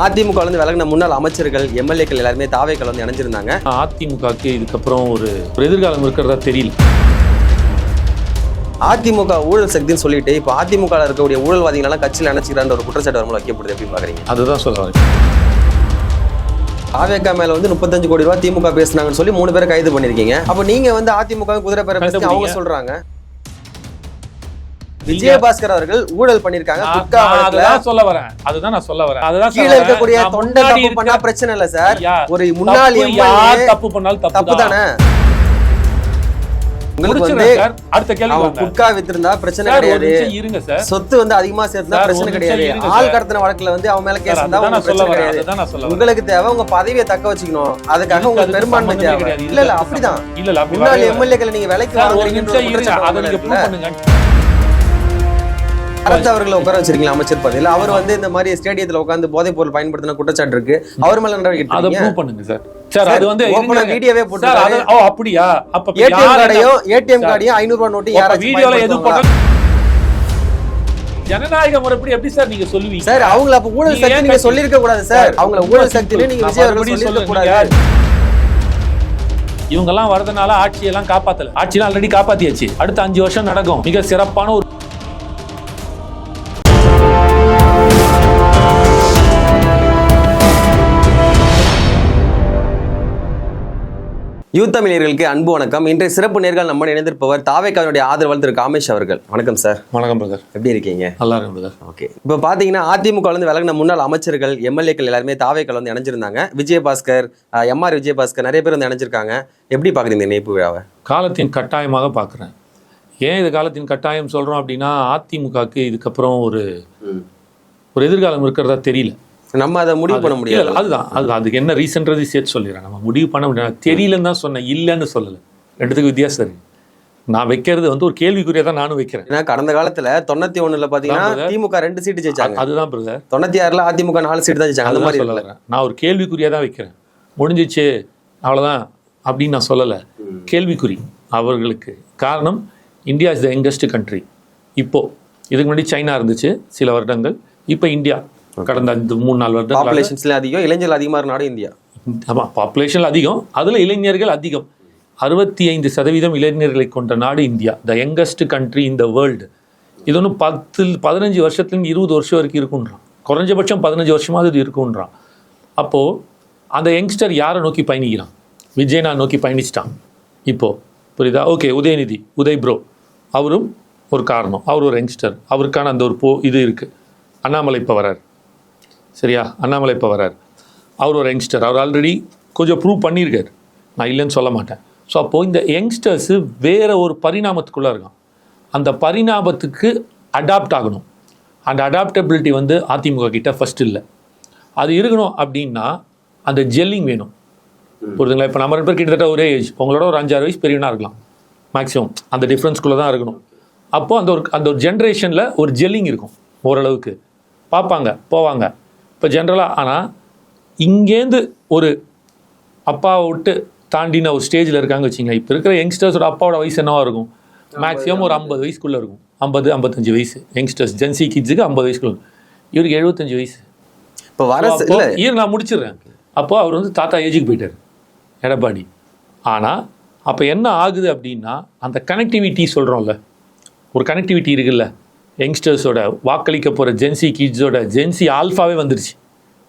அதிமுக வந்து விலகின முன்னாள் அமைச்சர்கள் எம்எல்ஏக்கள் எல்லாருமே தாவேக்கள் வந்து இணைஞ்சிருந்தாங்க. அதிமுகக்கு இதுக்கப்புறம் ஒரு எதிர்காலம் இருக்கிறதா தெரியல. அதிமுக ஊழல் சக்தின்னு சொல்லிட்டு இப்போ அதிமுக இருக்கக்கூடிய ஊழல்வாதிகளெல்லாம் கட்சியில் நினைச்சுக்கிறான்ற ஒரு குற்றச்சாட்டு வரும்போது வைக்கப்படுது. எப்படி பாக்குறீங்க? அதுதான் சொல்ல வரேன். தாவேக்கா மேல வந்து 35 கோடி ரூபாய் திமுக பேசினாங்கன்னு சொல்லி 3 பேரை கைது பண்ணிருக்கீங்க. அப்போ நீங்க வந்து அதிமுக குதிரை பேர பேசி அவங்க சொல்றாங்க விஜயபாஸ்கர் அவர்கள் ஊழல் பண்ணிருக்காங்க. சொல்ல வரேன். அதுதான் நான் சொல்ல வரேன். அதுதான் கீழ இருக்கக்கூடிய தொண்டை தப்பு பண்ணா பிரச்சனை இல்ல சார். ஒரு முன்னாள் எம்எல்ஏ தப்பு பண்ணாலும் தப்பு தானே. உங்களுக்கு வந்து அடுத்த கேள்வி குட்கா வித்திருந்தா பிரச்சனை கிடையாது. இருங்க சார். சொத்து வந்து அதிகமா சேர்த்தா பிரச்சனை கிடையாது. ஆள் கடத்தின வழக்குல வந்து அவன் மேல கேஸ் இருந்தா பிரச்சனை கிடையாது. உங்களுக்கு தேவை உங்க பதவியை தக்க வச்சுக்கணும். அதுக்காக உங்களுக்கு பெரும்பான்மை தேவை. இல்ல இல்ல அப்படிதான். இல்ல முன்னாள் எம்எல்ஏக்களை நீங்க விலைக்கு வாங்குறீங்க. அரசு அவர்களை உட்கார வச்சிருக்கீங்களா அமைச்சர் பதவியில்? அவர் வந்து இந்த மாதிரி ஸ்டேடியத்துல உட்கார்ந்து போதைப் பொருள் பயன்படுத்தின குற்றச்சாட்டு இருக்கு. அவர் மேல நடவடிக்கை பண்ணுங்க சார். சார் அது வந்து வீடியோவே போட்டாரு. ஓ அப்படியா? அப்ப ஏடிஎம் கார்டையும் 500 ரூபாய் நோட்டு யாராச்சும் வீடியோல எது போட்டா ஜனநாயக முறைப்படி எப்படி சார் நீங்க சொல்லுவீங்க? சார் அவங்கள அப்ப ஊழல் சக்தி நீங்க சொல்லி இருக்க கூடாது சார். அவங்கள ஊழல் சக்தின்னு நீங்க விஜய் அவர்கள் சொல்லி இருக்க கூடாது. இவங்க எல்லாம் வரதுனால ஆட்சியெல்லாம் காப்பாத்தல. ஆட்சியெல்லாம் ஆல்ரெடி காப்பாத்தியாச்சு. அடுத்த 5 வருஷம் நடக்கும். மிக சிறப்பான ஒரு யூத் தமிழர்களுக்கு அன்பு வணக்கம். இன்றைய சிறப்பு நேர்கள் நம்ம இணைந்திருப்பவர் தாவேக்காவினுடைய ஆதரவாளர் திரு காமேஷ் அவர்கள். வணக்கம் சார். வணக்கம் பிரதர். எப்படி இருக்கீங்க? நல்லா இருக்கும் பிரதர். ஓகே. இப்போ பாத்தீங்கன்னா அதிமுக வந்து விலகின முன்னாள் அமைச்சர்கள் எம்எல்ஏக்கள் எல்லாருமே தாவேக்கள் வந்து இணைஞ்சிருந்தாங்க. விஜயபாஸ்கர், எம்ஆர் விஜயபாஸ்கர் நிறைய பேர் வந்து இணைஞ்சிருக்காங்க. எப்படி பாக்குறீங்க இந்த இணைப்பு விழாவை? காலத்தின் கட்டாயமாக பார்க்குறேன். ஏன் இது காலத்தின் கட்டாயம் சொல்றோம் அப்படின்னா, அதிமுகக்கு இதுக்கப்புறம் ஒரு எதிர்காலம் இருக்கிறதா தெரியல. நம்ம அதை முடிவு பண்ண முடியாது. அதுக்கு என்ன ரீசன்றது சேர்த்து சொல்லிடுறேன். நம்ம முடிவு பண்ண முடியாது. தெரியலன்னு தான் சொன்னேன், இல்லைன்னு சொல்லலை. ரெண்டுத்துக்கு வித்தியாசம் இருக்கு. நான் வைக்கிறது வந்து ஒரு கேள்விக்குறியா தான் நானும் வைக்கிறேன். ஏன்னா கடந்த காலத்துல 91 பாத்தீங்கன்னா திமுக 2 சீட்டு ஜெயிச்சாங்க. அதுதான் பிரதர். 96 அதிமுக 4 சீட்டு தான் ஜெயிச்சாங்க. அது மாதிரி சொல்ல வரேன். நான் ஒரு கேள்விக்குறியா தான் வைக்கிறேன். முடிஞ்சிச்சு அவ்வளவுதான் அப்படின்னு நான் சொல்லலை. கேள்விக்குறி அவர்களுக்கு. காரணம், India is the youngest country. இப்போ இதுக்கு முன்னாடி சைனா இருந்துச்சு சில வருடங்கள். இப்போ இந்தியா கடந்த 3-4 வருடம் பாப்புலேஷன்ஸ்ல அதிகம், இளைஞர்கள் அதிகமாக நாடு இந்தியா. ஆமாம், பாப்புலேஷன் அதிகம், அதில் இளைஞர்கள் அதிகம். 65% இளைஞர்களை கொண்ட நாடு India. The youngest country in the world. இது ஒன்றும் 15 வருஷத்துலேருந்து 20 வருஷம் வரைக்கும் இருக்குன்றான். குறைஞ்சபட்சம் 15 வருஷமாவது இது இருக்குன்றான். அப்போது அந்த யங்ஸ்டர் யாரை நோக்கி பயணிக்கிறான்? விஜயனா நோக்கி பயணிச்சிட்டான். இப்போது புரியுதா? ஓகே, உதயநிதி, உதய் ப்ரோ, அவரும் ஒரு காரணம். அவர் ஒரு யங்ஸ்டர். அவருக்கான அந்த ஒரு இது இருக்குது. அண்ணாமலை இப்போ வரார். சரியா? அண்ணாமலை இப்போ வரார். அவர் ஒரு யங்ஸ்டர். அவர் ஆல்ரெடி கொஞ்சம் ப்ரூவ் பண்ணியிருக்கார். நான் இல்லைன்னு சொல்ல மாட்டேன். ஸோ அப்போது இந்த யங்ஸ்டர்ஸு வேறு ஒரு பரிணாமத்துக்குள்ளே இருக்கான். அந்த பரிணாமத்துக்கு அடாப்ட் ஆகணும். அந்த அடாப்டபிலிட்டி வந்து அதிமுக கிட்ட ஃபஸ்ட் இல்லை. அது இருக்கணும் அப்படின்னா அந்த ஜெல்லிங் வேணும். புரியுதுங்களா? இப்போ நம்ம 2 பேர் கிட்டத்தட்ட ஒரே ஏஜ். உங்களோட ஒரு 5-6 வயசு பெரியவனாக இருக்கலாம் மேக்ஸிமம். அந்த டிஃப்ரென்ஸ்குள்ளே தான் இருக்கணும். அப்போது அந்த ஒரு ஜென்ரேஷனில் ஒரு ஜெல்லிங் இருக்கும். ஓரளவுக்கு பார்ப்பாங்க, போவாங்க. இப்போ ஜென்ரலாக. ஆனால் இங்கேருந்து ஒரு அப்பாவை விட்டு தாண்டின ஒரு ஸ்டேஜில் இருக்காங்க வச்சிங்களேன். இப்போ இருக்கிற யங்ஸ்டர்ஸோட அப்பாவோட வயசு என்னவா இருக்கும்? மேக்ஸிமம் ஒரு 50 வயசுக்குள்ளே இருக்கும். 50-55 வயசு யங்ஸ்டர்ஸ். ஜென்சி கிட்ஸுக்கு 50 வயசுக்குள்ள. இவருக்கு 75 வயசு. இப்போ நான் முடிச்சிடுறேன். அப்போது அவர் வந்து தாத்தா ஏஜுக்கு போயிட்டார், எடப்பாடி. ஆனால் அப்போ என்ன ஆகுது அப்படின்னா, அந்த கனெக்டிவிட்டி சொல்கிறோம்ல, ஒரு கனெக்டிவிட்டி இருக்குல்ல, யங்ஸ்டர்ஸோட வாக்களிக்க போகிற ஜென்சி கிட்ஸோட ஜென்சி ஆல்ஃபாவே வந்துருச்சு.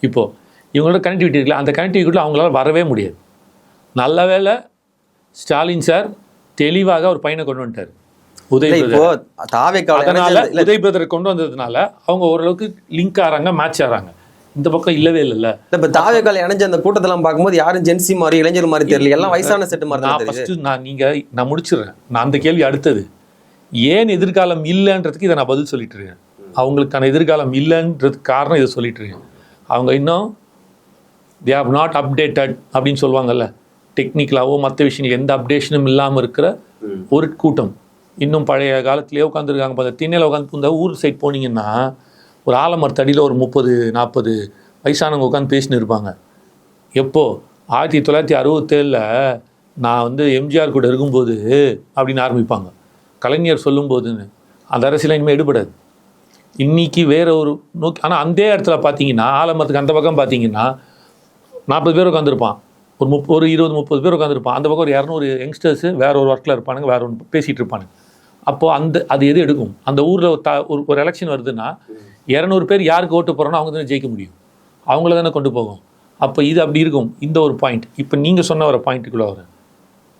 இப்போது இவங்களோட கனெக்டிவிட்டி இருக்குல்ல, அந்த கனெக்டிவிட்டியில் அவங்களால வரவே முடியாது. நல்ல வேளை ஸ்டாலின் சார் தெளிவாக ஒரு பையனை கொண்டு வந்துட்டார், உதய் பிரதர். அதனால உதய் பிரதரை கொண்டு வந்ததுனால அவங்க ஓரளவுக்கு லிங்க் ஆகிறாங்க, மேட்ச் ஆகிறாங்க. இந்த பக்கம் இல்லவே இல்லைல்ல. இப்போ தாவேக்கால இணைஞ்ச அந்த கூட்டத்தெல்லாம் பார்க்கும்போது யாரும் ஜென்சி மாதிரி இளைஞர் மாதிரி தெரியல, எல்லாம் வயசான செட்டு மாதிரி. நான் முடிச்சிடுறேன். நான் அந்த கேள்வி அடுத்தது. ஏன் எதிர்காலம் இல்லைன்றதுக்கு இதை நான் பதில் சொல்லிட்டு இருக்கேன். அவங்களுக்கான எதிர்காலம் இல்லைன்றதுக்கு காரணம் இதை சொல்லிட்டு இருக்கேன். அவங்க இன்னும் தே ஹவ் நாட் அப்டேட்டட் அப்படின்னு சொல்லுவாங்கல்ல, டெக்னிக்கலாவோ மற்ற விஷயங்கள் எந்த அப்டேஷனும் இல்லாமல் இருக்கிற ஒரு கூட்டம். இன்னும் பழைய காலத்திலேயே உட்காந்துருக்காங்க. பார்த்த திண்ணையில் உட்காந்து இந்த ஊர் சைட் போனீங்கன்னா ஒரு ஆலமரத்தடியில் ஒரு 30-40 வயசானவங்க உட்காந்து பேசின்னு இருப்பாங்க. எப்போது 1967 நான் வந்து எம்ஜிஆர் கூட இருக்கும்போது அப்படின்னு ஆரம்பிப்பாங்க. கலைஞர் சொல்லும்போதுன்னு அந்த அரசியல் இனிமேல் எடுபடாது. இன்னைக்கு வேற ஒரு நோக்கி. ஆனால் அந்த இடத்துல பார்த்தீங்கன்னா ஆலமரத்துக்கு அந்த பக்கம் பார்த்தீங்கன்னா 40 பேர் உட்காந்துருப்பான், ஒரு 20-30 பேர் உட்காந்துருப்பான். அந்த பக்கம் ஒரு 200 யங்ஸ்டர்ஸு வேற ஒரு ஒர்க்கில் இருப்பானுங்க, வேற ஒன்று பேசிகிட்டு இருப்பானுங்க. அப்போது அது எது எடுக்கும்? அந்த ஊரில் ஒரு எலெக்ஷன் வருதுன்னா 200 பேர் யாருக்கு ஓட்டு போகிறோன்னா அவங்க தானே ஜெயிக்க முடியும், அவங்கள தானே கொண்டு போகும். அப்போ இது அப்படி இருக்கும். இந்த ஒரு பாயிண்ட். இப்போ நீங்கள் சொன்ன ஒரு பாயிண்ட்டுக்குள்ளே வர,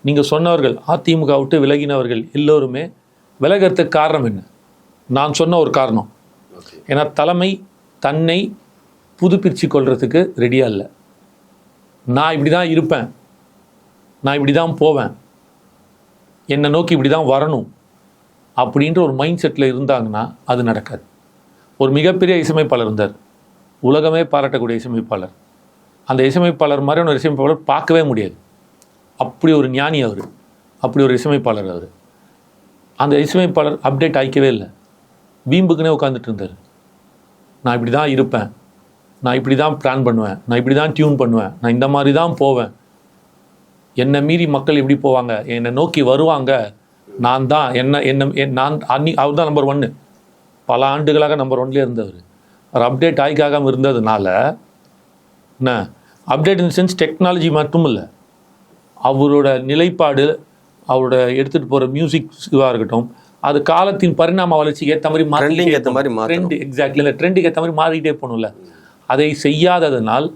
நீங்கள் சொன்னவர்கள் அதிமுக விட்டு விலகினவர்கள் எல்லோருமே விலகிறதுக்கு காரணம் என்ன? நான் சொன்ன ஒரு காரணம். ஏன்னா தலைமை தன்னை புதுப்பிச்சு கொள்றதுக்கு ரெடியாக இல்லை. நான் இப்படி தான் இருப்பேன், நான் இப்படி தான் போவேன், என்னை நோக்கி இப்படி தான் வரணும் அப்படின்ற ஒரு மைண்ட் செட்டில் இருந்தாங்கன்னா அது நடக்காது. ஒரு மிகப்பெரிய இசையமைப்பாளர் இருந்தார், உலகமே பாராட்டக்கூடிய இசையமைப்பாளர். அந்த இசையமைப்பாளர் மாதிரி ஒரு இசையமைப்பாளர் பார்க்கவே முடியாது. அப்படி ஒரு ஞானி அவர், அப்படி ஒரு இசையமைப்பாளர் அவர். அந்த இசையமைப்பாளர் அப்டேட் ஆகிக்கவே இல்லை, வீம்புக்குனே உட்காந்துட்டு இருந்தார். நான் இப்படி தான் இருப்பேன், நான் இப்படி தான் பிளான் பண்ணுவேன், நான் இப்படி தான் டியூன் பண்ணுவேன், நான் இந்த மாதிரி தான் போவேன், என்னை மீறி மக்கள் எப்படி போவாங்க, என்னை நோக்கி வருவாங்க, நான் தான் நான் அவர் தான் நம்பர் 1. பல ஆண்டுகளாக நம்பர் 1லேயே இருந்தவர். அவர் அப்டேட் ஆகிக்காகாமல் இருந்ததுனால என்ன அப்டேட் இன் சென்ஸ் டெக்னாலஜி மட்டும் இல்லை, அவரோட நிலைப்பாடு, அவரோட எடுத்துகிட்டு போகிற மியூசிக் இதுவாக இருக்கட்டும், அது காலத்தின் பரிணாம வளர்ச்சிக்கு ஏற்ற மாதிரி ட்ரெண்ட், எக்ஸாக்ட்லி இல்லை ட்ரெண்டுக்கு ஏற்ற மாதிரி மாறிக்கிட்டே போகணும்ல. அதை செய்யாததனால்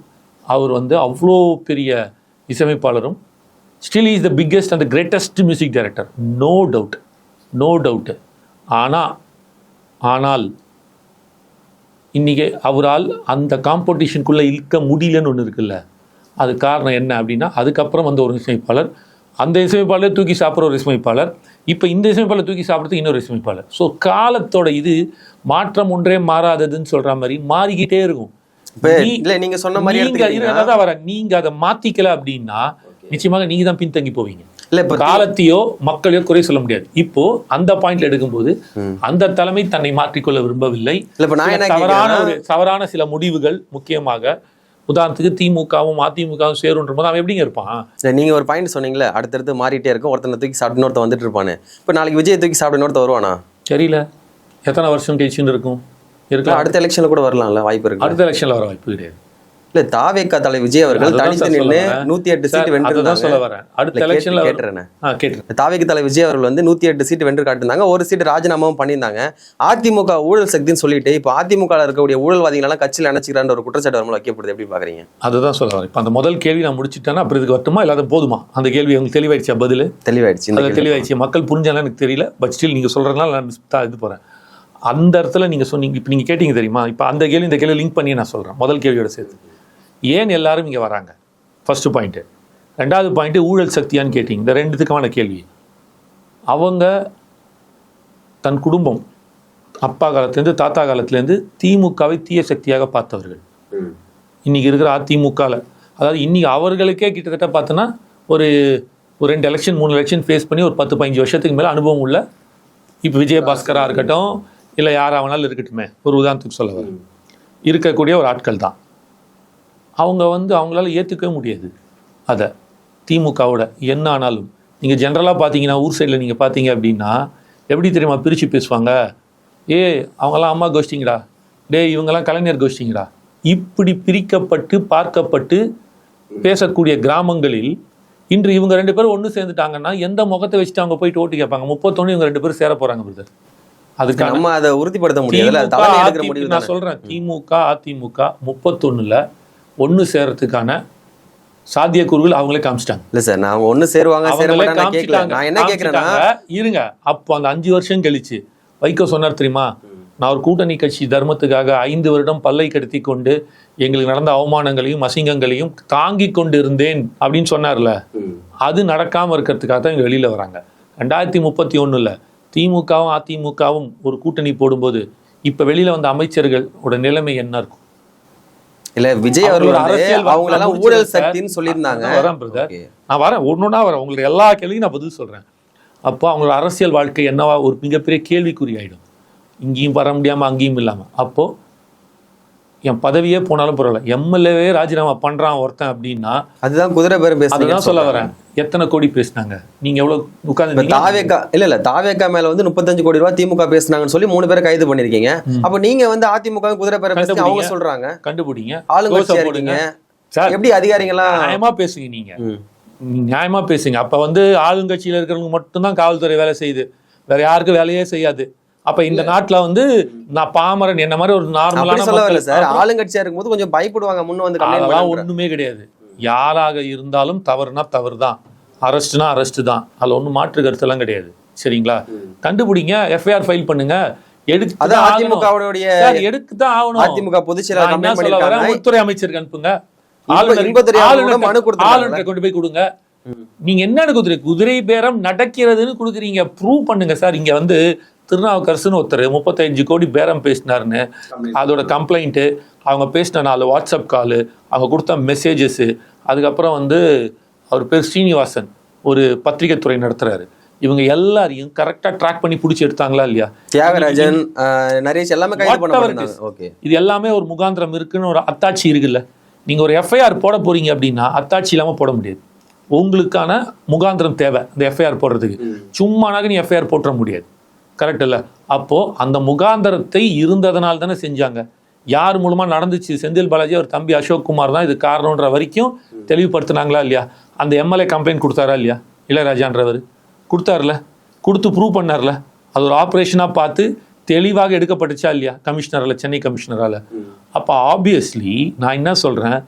அவர் அவ்வளோ பெரிய இசையமைப்பாளரும் still is the biggest and the greatest music director, no doubt. ஆனால் இன்றைக்கி அவரால் அந்த காம்படிஷனுக்குள்ளே இழுக்க முடியலன்னு ஒன்று இருக்குல்ல. அது காரணம் என்ன அப்படின்னா, அதுக்கப்புறம் ஒரு இசையமைப்பாளர், அந்த இசையமைப்பாளரே தூக்கி சாப்பிட்ற ஒரு இசையமைப்பாளர், இப்போ இந்த இசையமைப்பாளர் தூக்கி சாப்பிட்றதுக்கு இன்னொரு இசையமைப்பாளர். ஸோ காலத்தோட இது மாற்றம் ஒன்றே மாறாததுன்னு சொல்கிற மாதிரி மாறிக்கிட்டே இருக்கும். நீங்க சொன்ன மாதிரி நீங்க அதை மாத்திக்கல அப்படின்னா நிச்சயமாக நீங்க தான் பின்தங்கி போவீங்க. இல்ல இப்ப காலத்தையோ மக்களையோ குறை சொல்ல முடியாது. இப்போ அந்த பாயிண்ட்ல எடுக்கும்போது அந்த தலைமை தன்னை மாற்றிக்கொள்ள விரும்பவில்லை. தவறான சில முடிவுகள், முக்கியமாக உதாரணத்துக்கு திமுகவும் அதிமுகவும் சேருன்ற போது அவன் எப்படிங்க இருப்பான்? நீங்க ஒரு பாயிண்ட் சொன்னீங்களே, அடுத்தடுத்து மாறிட்டே இருக்கும், ஒருத்தனை தூக்கி சாப்பிட்டு ஒருத்தன் வந்துட்டு இருப்பானு. இப்போ நாளைக்கு விஜய் தூக்கி சாப்பிட்டு ஒருத்தர் வருவானா? தெரியல, எத்தனை வருஷம் கழிச்சுன்னு இருக்கும். அடுத்த எலெக்ஷன்ல கூட வரலாம்ல, வாய்ப்பு இருக்கு. அடுத்த எலெக்ஷன்ல வர வாய்ப்பு கிடையாது. இல்ல தாவேகா தலை விஜய் அவர்கள் தனித்து நின்று 108 சீட் வென்று சொல்ல வரேன். அடுத்த எலெக்ஷன்ல கேட்டேன். தாவேகா தலை விஜய் அவர்கள் 108 சீட் வென்று காட்டினாங்க, ஒரு சீட் ராஜினாமாவும் பண்ணியிருந்தாங்க. அதிமுக ஊழல் சக்தின்னு சொல்லிட்டு இப்போ அதிமுக இருக்கக்கூடிய ஊழல்வாதிகள் எல்லாம் கட்சியில் நினைச்சுக்கிறான்ற ஒரு குற்றச்சாட்டு வரமல் வைக்கப்படுது. எப்படி பாக்குறீங்க? அதுதான் சொல்ல வரேன். இப்போ அந்த முதல் கேள்வி நான் முடிச்சுட்டேன்னா அப்புறம் இதுக்கு வரட்டுமா இல்லாத போதுமா? அந்த கேள்வி உங்களுக்கு தெளிவாயிடுச்சு? பதில் தெளிவாயிடுச்சு. மக்கள் புரிஞ்சாலும் எனக்கு தெரியல, பட் ஸ்டில் நீங்க சொல்றதுனால நான் இது போறேன். அந்த இடத்துல நீங்க சொன்னீங்க, இப்போ நீங்க கேட்டீங்க தெரியுமா, இப்போ அந்த கேள்வி இந்த கேள்வி லிங்க் பண்ணி நான் சொல்றேன். முதல் கேள்வியோட சேர்த்து ஏன் எல்லாரும் இங்கே வராங்க, ஃபர்ஸ்ட் பாயிண்ட்டு. 2வது பாயிண்ட்டு ஊழல் சக்தியான்னு கேட்டிங்க. இந்த 2த்துக்கான கேள்வி. அவங்க தன் குடும்பம் அப்பா காலத்துலேருந்து தாத்தா காலத்துலேருந்து திமுகவை தீய சக்தியாக பார்த்தவர்கள். இன்றைக்கி இருக்கிற அதிமுகவில், அதாவது இன்றைக்கி அவர்களுக்கே கிட்டத்தட்ட பார்த்தோன்னா ஒரு 2 எலெக்ஷன் 3 எலெக்ஷன் ஃபேஸ் பண்ணி ஒரு 10-15 வருஷத்துக்கு மேலே அனுபவம் உள்ள, இப்போ விஜயபாஸ்கராக இருக்கட்டும், இல்லை யாராவனாலும் இருக்கட்டுமே, ஒரு உதாரணத்துக்கு சொல்ல வர இருக்கக்கூடிய ஒரு ஆட்கள் தான். அவங்க அவங்களால ஏற்றுக்கவே முடியாது அதை, திமுகவோட என்ன ஆனாலும். நீங்கள் ஜென்ரலாக பார்த்தீங்கன்னா ஊர் சைடில் நீங்கள் பார்த்தீங்க அப்படின்னா எப்படி தெரியுமா பிரித்து பேசுவாங்க? அவங்கெல்லாம் அம்மா கோஷ்டிங்கடா, இவங்கெல்லாம் கலைஞர் கோஷ்டிங்கடா. இப்படி பிரிக்கப்பட்டு பார்க்கப்பட்டு பேசக்கூடிய கிராமங்களில் இன்று இவங்க 2 பேரும் ஒன்று சேர்ந்துட்டாங்கன்னா எந்த முகத்தை வச்சுட்டு அவங்க போயிட்டு ஓட்டு கேட்பாங்க? 31 இவங்க 2 பேரும் சேர போகிறாங்க பிரதர். அதுக்கு நம்ம அதை உறுதிப்படுத்த முடியாது. நான் சொல்கிறேன், திமுக அதிமுக 31ல் ஒன்று சேர்றதுக்கான சாத்தியக்கூறுகள் அவங்களே காமிச்சிட்டாங்க. இல்லை சார், நான் ஒன்று சேருவாங்க நான் என்ன கேட்குறேன்னா இருங்க. அப்போ அந்த 5 வருஷம் கழிச்சு வைகோ சொன்னார் தெரியுமா, நான் ஒரு கூட்டணி கட்சி தர்மத்துக்காக 5 வருடம் பல்லை கடுத்தி கொண்டு எங்களுக்கு நடந்த அவமானங்களையும் அசிங்கங்களையும் தாங்கி கொண்டு இருந்தேன் அப்படின்னு சொன்னார்ல. அது நடக்காமல் இருக்கிறதுக்காக தான் இங்கே வெளியில் வராங்க. 2031ல் திமுகவும் அதிமுகவும் ஒரு கூட்டணி போடும்போது இப்போ வெளியில் வந்த அமைச்சர்களோட நிலைமை என்ன இருக்கும்? இல்ல விஜய் அவர்கள் அவங்களெல்லாம் ஊழல் சக்தின்னு சொல்லியிருந்தாங்க. வரேன் பிரதர், நான் வரேன், ஒன்னொன்னா வரேன். உங்களுக்கு எல்லா கேள்வியும் நான் பதில் சொல்றேன். அப்போ அவங்களோட அரசியல் வாழ்க்கை என்னவா ஒரு மிகப்பெரிய கேள்விக்குறி ஆயிடும், இங்கேயும் வர முடியாம அங்கேயும் இல்லாம. அப்போ என் பதவியே போனாலும் பரவாயில்ல, எம்எல்ஏவே ராஜினாமா பண்றான் ஒருத்தன் அப்படின்னா அதுதான் குதிரை பேரம் பேசுறீங்க. அதுதான் சொல்ல வரேன். எத்தனை கோடி பேசினாங்க, நீங்க எவ்வளவு உட்கார்ந்து தாவேக்கா இல்ல தாவேக்கா மேல வந்து 35 கோடி ரூபாய் திமுக பேசுனாங்கன்னு சொல்லி 3 பேரை கைது பண்ணிருக்கீங்க. அப்ப நீங்க வந்து அதிமுக குதிரை பேரம் பேசி அவங்க சொல்றாங்க, கண்டுபிடிங்க, ஆளுங்கட்சியா இருக்கீங்க, எப்படி அதிகாரிகளா நியாயமா பேசுங்க, நீங்க நியாயமா பேசுங்க. அப்ப வந்து ஆளுங்கட்சியில இருக்கிறவங்க மட்டும்தான் காவல்துறை வேலை செய்யுது, வேற யாருக்கும் வேலையே செய்யாது. அப்ப இந்த நாட்டுல வந்து நான் பாமரன் என்ன மாதிரி ஒரு நார்மலான சார் ஆளுங்கட்சியா இருக்கும்போது கொஞ்சம் பயப்படுவாங்க முன்ன வந்து. அதெல்லாம் ஒண்ணுமே கிடையாது. யாராக இருந்தாலும் தவறுனா தவறு தான், அரெஸ்ட்னா அரெஸ்ட் தான், அதுல ஒன்றும் மாற்று கருத்தெல்லாம் கிடையாது. சரிங்களா? கண்டுபிடிங்க, எஃப்ஐஆர் ஃபைல் பண்ணுங்க. எடுத்துதான் ஆகணும். அதிமுக பொதுச் செயலாளர் உள்துறை அமைச்சருக்கு அனுப்புங்க, ஆளுநர் கொண்டு போய் கொடுங்க. நீங்க என்ன குதிரை பேரம் நடக்கிறதுன்னு கொடுக்குறீங்க, ப்ரூவ் பண்ணுங்க சார். இங்க வந்து திருநாவுக்கரசுன்னு ஒருத்தர் 35 கோடி பேரம் பேசினாருன்னு அதோட கம்ப்ளைண்ட்டு, அவங்க பேசின 4 வாட்ஸ்அப் காலு, அவங்க கொடுத்த மெசேஜஸ், அதுக்கப்புறம் வந்து அவர் பேர் ஸ்ரீனிவாசன், ஒரு பத்திரிகை துறை நடத்துறாரு. இவங்க எல்லாரையும் கரெக்டா ட்ராக் பண்ணி பிடிச்சி எடுத்தாங்களா இல்லையா? தியாகராஜன், நரேஷ் எல்லாமே கைது பண்ணாங்க. ஓகே, இது எல்லாமே ஒரு முகாந்திரம் இருக்குன்னு ஒரு அத்தாட்சி இருக்குல்ல. நீங்க ஒரு எஃப்ஐஆர் போட போறீங்க அப்படின்னா அத்தாட்சி இல்லாம போட முடியாது. உங்களுக்கான முகாந்திரம் தேவை இந்த எஃப்ஐஆர் போடுறதுக்கு. சும்மானாக நீ எஃப்ஐஆர் போட்டுற முடியாது. கரெக்ட் இல்லை? அப்போ அந்த முகாந்திரத்தை இருந்ததனால தானே செஞ்சாங்க. யார் மூலமா நடந்துச்சு? செந்தில் பாலாஜி அவர் தம்பி அசோக் குமார் தான் இது காரணம்ன்ற வரைக்கும் தெளிவுபடுத்தினாங்களா இல்லையா? அந்த எம்எல்ஏ கம்ப்ளைண்ட் கொடுத்தாரா இல்லையா? இளையராஜான்றவர் கொடுத்தாருல, கொடுத்து ப்ரூவ் பண்ணார்ல. அது ஒரு ஆப்ரேஷனாக பார்த்து தெளிவாக எடுக்கப்பட்டுச்சா இல்லையா கமிஷனரால், சென்னை கமிஷனரால்? அப்போ ஆப்வியஸ்லி நான் என்ன சொல்கிறேன்,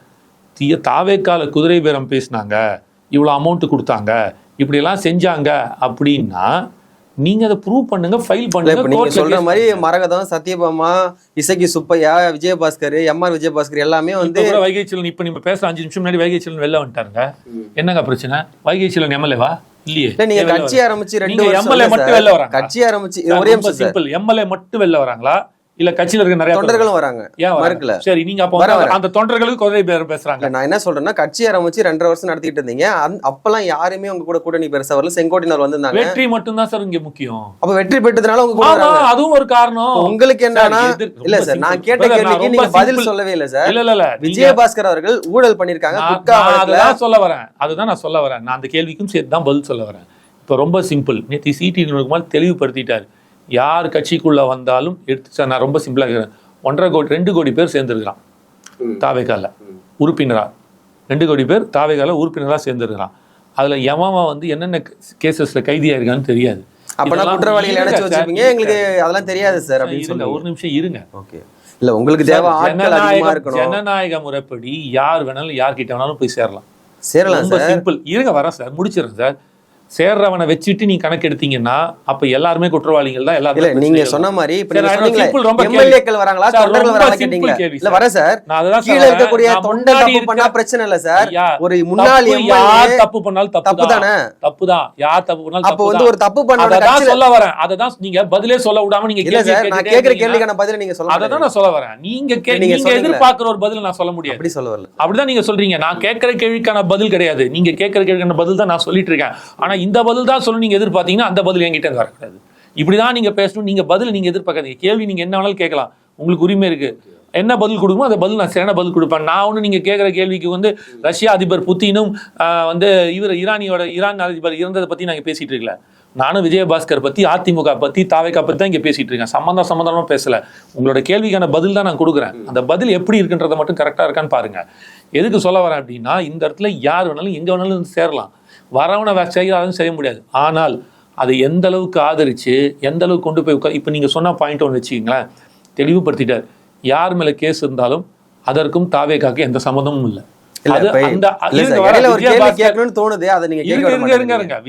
தாவேக்கால குதிரை பேரம் பேசினாங்க, இவ்வளோ அமௌண்ட்டு கொடுத்தாங்க, இப்படியெல்லாம் செஞ்சாங்க அப்படின்னா நீங்க அதை ப்ரூவ் பண்ணுங்க, ஃபைல் பண்ணுங்க. நீங்க சொல்ற மாதிரி மரகதம், சத்யபாமா, இசக்கி சுப்பையா, விஜயபாஸ்கர், எம்ஆர் விஜயபாஸ்கர் எல்லாமே வந்து வைகை செல்வன். இப்ப நீங்க பேச 5 நிமிஷம் முன்னாடி வைகை செல்வன் வெளில வந்துட்டாருங்க. என்னங்க பிரச்சனை? வைகை செல்வன் எம்எல்ஏவா? இல்லையே. நீங்க கட்சி ஆரம்பிச்சு 2 எம்எல்ஏ மட்டும் வெளில வராங்க. கட்சி ஆரம்பிச்சு ஒரே சிம்பிள், எம்எல்ஏ மட்டும் வெளில வராங்களா இல்ல கட்சியில இருக்க நிறைய தொண்டர்களும் வராங்க? மறுக்கல. சரி, நீங்க அப்ப அந்த தொண்டர்களுக்கு குதிரை பேரம் பேசுறாங்க. நான் என்ன சொல்றேன்னா, கட்சி ஆரம்பிச்சு 2.5 வருஷம் நடத்திட்டு இருந்தீங்க, அப்பெல்லாம் யாருமே உங்க கூட கூட்டணி பெருசா வரல, செங்கோட்டையினர் வந்திருந்தாங்க. வெற்றி மட்டும் தான் சார் இங்க முக்கியம். அப்ப வெற்றி பெற்றதுனால உங்க கூட அதுவும் ஒரு காரணம். உங்களுக்கு என்னன்னா, இல்ல சார் நான் கேட்ட கேள்விக்கு நீங்க பதில் சொல்லவே இல்ல சார். இல்ல விஜயபாஸ்கர் அவர்கள் ஊழல் பண்ணிருக்காங்க, அதுதான் சொல்ல வரேன். அதுதான் நான் சொல்ல வரேன். நான் அந்த கேள்விக்கும் சேர்த்து தான் பதில் சொல்ல வரேன். இப்ப ரொம்ப சிம்பிள். நேற்று சிடி தெளிவுபடுத்திட்டாரு. யார் கட்சிக்குள்ள வந்தாலும் எடுத்து சார், நான் ரொம்ப சிம்பிளா இருக்கிறேன். 1.5 கோடி 2 கோடி பேர் சேர்ந்துருக்கிறான் தாவேகால உறுப்பினரா. 2 கோடி பேர் தாவேகால உறுப்பினரா சேர்ந்துருக்கிறான். அதுல எவன் வந்து என்னென்ன கேசஸ்ல கைதியா இருக்கான்னு தெரியாது. அப்பனா குற்றவாளிகளை நினைச்சு வச்சிருப்பீங்க, எங்களுக்கு அதெல்லாம் தெரியாது சார் அப்படின்னு சொல்லுங்க. ஒரு நிமிஷம் இருங்க. ஓகே, இல்ல உங்களுக்கு தேவை ஆட்கள் அதிகமா இருக்கணும். ஜனநாயக முறைப்படி யார் வேணாலும் யார்கிட்ட வேணாலும் போய் சேரலாம். ரொம்ப சிம்பிள். இருங்க வரேன் சார், முடிச்சிடுறேன் சார். சேர்றவனை வச்சுட்டு நீ கணக்கு எடுத்தீங்கன்னா அப்ப எல்லாருமே குற்றவாளிகள் தான். எல்லாரும் நீங்க சொன்ன மாதிரி எம்எல்ஏக்கள் வராங்களா, தொண்டர்கள் வராங்களா கேட்டீங்க. இல்ல வர சார், கீழ இருக்கக்கூடிய தொண்டர் தப்பு பண்ணா பிரச்சனை இல்ல சார். ஒரு முன்னாள் யார் தப்பு பண்ணாலும் தப்பு தானே? தப்பு தான். யார் தப்பு பண்ணாலும் அப்ப வந்து ஒரு தப்பு பண்ணா அதான் சொல்ல வரேன். அததான் நீங்க பதிலே சொல்ல விடாம நீங்க இல்ல சார், நான் கேக்குற கேள்விக்கான பதில் நீங்க சொல்ல. அததான் நான் சொல்ல வரேன். நீங்க எதிர்பார்க்கிற ஒரு பதில் நான் சொல்ல முடியாது. அப்படி சொல்ல வரல. அப்படிதான் நீங்க சொல்றீங்க. நான் கேட்கிற கேள்விக்கான பதில் கிடையாது. நீங்க கேட்கிற கேள்விக்கான பதில் தான் நான் சொல்லிட்டு இருக்கேன். ஆனா இந்த பதில் தான் சொல்லணும். நீங்க எதிர்பார்த்தீங்கன்னா அந்த பதில் என்கிட்ட வரக்கூடாது. இப்படிதான் நீங்க பேசணும். நீங்க பதில் நீங்க எதிர்பார்க்காதீங்க. கேள்வி நீங்க என்ன வேணாலும் கேட்கலாம், உங்களுக்கு உரிமை இருக்கு. என்ன பதில் கொடுக்குமோ அந்த பதில் நான் சரியான பதில் கொடுப்பேன். நான் ஒன்று நீங்க கேட்குற கேள்விக்கு வந்து ரஷ்யா அதிபர் புத்தினும் வந்து ஈரான் அதிபர் இறந்ததை பத்தி நாங்க பேசிட்டு இருக்கல. நானும் விஜயபாஸ்கர் பத்தி, அதிமுக பத்தி, தாவேகா பத்தி தான் இங்க பேசிட்டு இருக்கேன். சம்பந்தமா பேசல. உங்களோட கேள்விக்கான பதில் தான் நான் கொடுக்குறேன். அந்த பதில் எப்படி இருக்குன்றதை மட்டும் கரெக்டா இருக்கான்னு பாருங்க. எதுக்கு சொல்ல வரேன் அப்படின்னா, இந்த இடத்துல யார் வேணாலும் எங்க வேணாலும் சேரலாம். வரவனை செய்ய முடியாது. ஆனால் அதை எந்த அளவுக்கு ஆதரிச்சு எந்த அளவுக்கு கொண்டு போய் இப்போ நீங்க சொன்ன பாயிண்ட் ஒன்று வச்சுக்கீங்களேன், தெளிவுபடுத்திட்டார். யார் மேல கேஸ் இருந்தாலும் அதற்கும் தாவேகாக்கு எந்த சம்மந்தமும் இல்லை.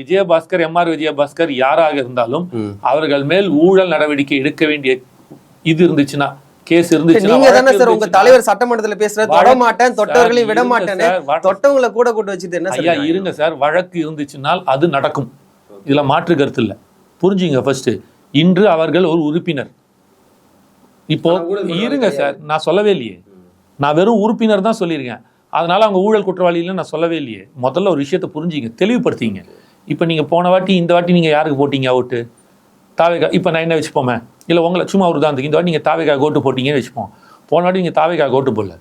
விஜயபாஸ்கர், எம்ஆர் விஜயபாஸ்கர் யாராக இருந்தாலும் அவர்கள் மேல் ஊழல் நடவடிக்கை எடுக்க வேண்டிய இது இருந்துச்சுன்னா, கேஸ் இருந்துச்சு. நீங்க தானே சார் உங்க தலைவர் சட்டமன்றத்துல பேசுறாரு, தொட மாட்டேன், தொட்டவர்களையும் விட மாட்டேன், தொட்டவங்களை கூட கூட்டு வச்சுட்டு என்ன ஐயா இருங்க சார். வழக்கு இருந்துச்சுனால் அது நடக்கும். இதுல மாற்று கருத்து இல்ல. புரிஞ்சுங்க. ஃபர்ஸ்ட், இன்று அவர்கள் ஒரு உறுப்பினர். இப்போ இருங்க சார், நான் சொல்லவே இல்லையே. நான் வெறும் உறுப்பினர் தான் சொல்லியிருக்கேன். அதனால அவங்க ஊழல் குற்றவாளி இல்லைன்னு நான் சொல்லவே இல்லையே. முதல்ல ஒரு விஷயத்தை புரிஞ்சுங்க, தெளிவுபடுத்திங்க. இப்போ நீங்க போன வாட்டி இந்த வாட்டி நீங்க யாருக்கு போட்டீங்க ஓட்டு? தாவேகா. இப்போ நான் என்ன வச்சுப்போமே, இல்லை உங்களை சும்மா ஒரு தான் இந்த வாட்டி நீங்கள் தாவேகா ஓட்டு போட்டீங்கன்னு வச்சுப்போம். போன வாட்டி நீங்கள் தாவேக்காக ஓட்டு போடல,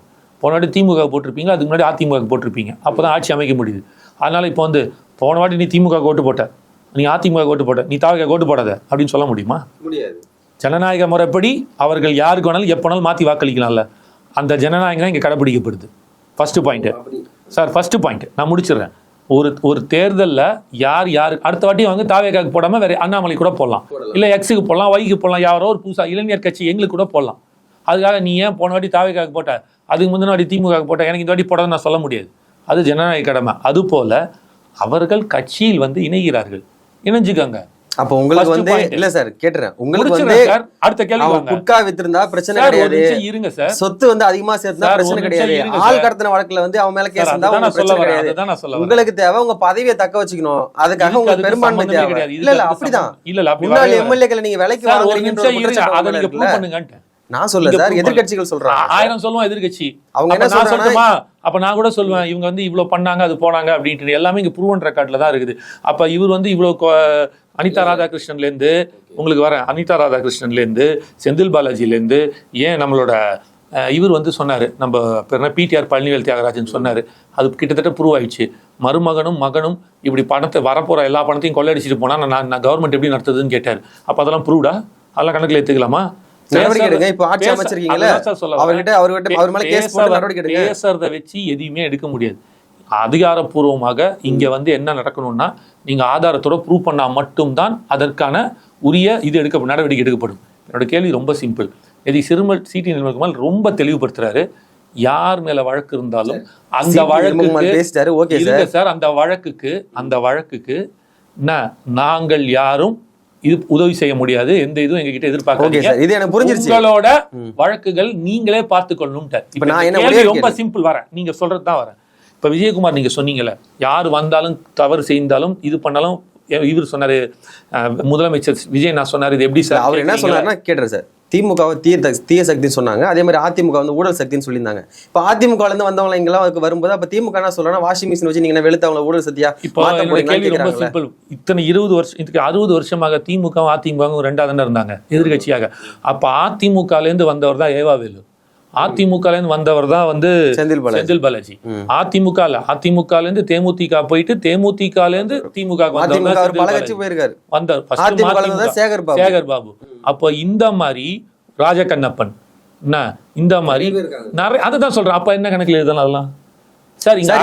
போன வாட்டி திமுக போட்டிருப்பீங்க, அதுக்கு முன்னாடி அதிமுக போட்டிருப்பீங்க. அப்போ தான் ஆட்சி அமைக்க முடியுது. அதனால் இப்போ வந்து போன வாட்டி நீ திமுக ஓட்டு போட்ட, நீ அதிமுக ஓட்டு போட்ட, நீ தாவேக்காக ஓட்டு போடாத அப்படின்னு சொல்ல முடியுமா? முடியாது. ஜனநாயக முறைப்படி அவர்கள் யாருக்கு வேணாலும் எப்போ வேணாலும் மாற்றி வாக்களிக்கலாம்ல. அந்த ஜனநாயகம் தான் இங்கே கடைப்பிடிக்கப்படுது. First point sir, first point நான் முடிச்சிடுறேன். ஒரு தேர்தலில் யார் அடுத்த வாட்டி வந்து தாவேக்காக்கு போடாமல் வேற அண்ணாமலை கூட போடலாம், இல்லை எக்ஸுக்கு போடலாம், ஒய்க்கு போடலாம், யாரோ ஒரு புதுசாக இளைஞர் கட்சி எங்களுக்கு கூட போடலாம். அதுக்காக நீ ஏன் போன வாட்டி தாவேக்காக்கு போட்ட, அதுக்கு முந்தின வாட்டி திமுக போட்ட, எனக்கு இந்த வாட்டி போடாதுன்னு நான் சொல்ல முடியாது. அது ஜனநாயக கடமை. அதுபோல் அவர்கள் கட்சியில் வந்து இணைகிறார்கள், இணைஞ்சுக்காங்க. அப்போ உங்களுக்கு வந்து இல்ல சார் கேட்டுறேன், உங்களுக்கு வந்து அடுத்த கேள்வி குட்கா வித்திருந்தா பிரச்சனை கிடையாது, இருங்க சார், சொத்து வந்து அதிகமா சேர்த்தா பிரச்சனை கிடையாது, ஆள் கடத்தின வழக்குல வந்து அவன் மேல கேஸ் இருந்தா பிரச்சனை கிடையாது. உங்களுக்கு தேவை உங்க பதவியை தக்க வச்சுக்கணும், அதுக்காக உங்களுக்கு பெரும்பான்மை தேவை. இல்ல இல்ல அப்படிதான், முன்னாள் எம்எல்ஏக்களை நீங்க விலைக்கு வாங்குறீங்கன்னு நான் சொல்ல சார், எதிர்கட்சிகள் சொல்றாங்க. 1000 சொல்லுவான் எதிர்கட்சி. அவங்க என்ன சொல்றாங்க? அப்ப நான் கூட சொல்லுவேன், இவங்க வந்து இவ்வளவு பண்ணாங்க, அது போனாங்க அப்படின்ட்டு எல்லாமே இங்க ப்ரூவன் ரெக்கார்ட்ல தான் இருக்குது. அப்ப இவர் வந்து இவ்வளவு அனிதா ராதாகிருஷ்ணன்லேருந்து உங்களுக்கு வரேன், அனிதா ராதாகிருஷ்ணன்லேருந்து செந்தில் பாலாஜிலேருந்து, ஏன் நம்மளோட இவர் வந்து சொன்னார், நம்ம பேர் பிடிஆர் பழனிவேல் தியாகராஜன் சொன்னார், அது கிட்டத்தட்ட ப்ரூவ் ஆயிடுச்சு. மருமகனும் மகனும் இப்படி பணத்தை வரப்போகிற எல்லா பணத்தையும் கொள்ளையடிச்சிட்டு போனால் நான் கவர்மெண்ட் எப்படி நடத்துதுன்னு கேட்டார். அப்போ அதெல்லாம் ப்ரூவ்டா? அதெல்லாம் கணக்கில் எடுத்துக்கலாமா? பேசுறத வச்சு எதையுமே எடுக்க முடியாது. அதிகாரப்பூர்வமாக இங்க வந்து என்ன நடக்கணும்னா, நீங்க ஆதாரத்தோட ப்ரூவ் பண்ணா மட்டும்தான் அதற்கான உரிய இது நடவடிக்கை எடுக்கப்படும். என்னோட கேள்வி ரொம்ப சிம்பிள். எதி சிறுமல் சிடி நிர்மல்குமார் ரொம்ப தெளிவுபடுத்துறாரு, யார் மேல வழக்கு இருந்தாலும் அந்த வழக்கு சார், அந்த வழக்குக்கு நாங்கள் யாரும் இது உதவி செய்ய முடியாது, எந்த இதுவும் எங்க கிட்ட எதிர்பார்க்க. உங்களோட வழக்குகள் நீங்களே பார்த்துக்கொள்ளணும். ரொம்ப சிம்பிள். வரேன், நீங்க சொல்றதுதான் வரேன். இப்ப விஜயகுமார் நீங்க சொன்னீங்கல்ல, யார் வந்தாலும் தவறு செய்தாலும் இது பண்ணாலும், இவர் சொன்னாரு முதலமைச்சர் விஜய், நான் சொன்னாரு இது எப்படி சார், அவர் என்ன சொன்னாருன்னா கேட்டுறேன் சார், திமுக தீய சக்தின்னு சொன்னாங்க, அதே மாதிரி அதிமுக வந்து ஊழல் சக்தின்னு சொல்லியிருந்தாங்க. இப்போ அதிமுக இருந்து வந்தவங்க இங்கெல்லாம் வரும்போது அப்ப திமுக என்ன சொல்றேன்னா, வாஷிங் மிஷின் வச்சு நீங்க வெளுத்து அவங்களை ஊழல் சக்தியா. இப்போ கேள்வி ரொம்ப சிம்பிள். இத்தனை 20 வருஷம், இதுக்கு 60 வருஷமாக திமுக அதிமுக ரெண்டாவது இருந்தாங்க எதிர்கட்சியாக. அப்ப அதிமுகலேருந்து வந்தவர் தான் ஏவாவேலு, அதிமுகலேருந்து வந்தவர் தான் வந்து செந்தில் பாலாஜி. அதிமுகலேருந்து தேமுதிக போயிட்டு தேமுதிகலேருந்து திமுக வந்தார் சேகர் பாபு. அப்போ இந்த மாதிரி ராஜகண்ணப்பன் இந்த மாதிரி நிறைய, அதுதான் சொல்றேன். அப்ப என்ன கணக்குல எழுதலாம் அதெல்லாம் சார்? இங்க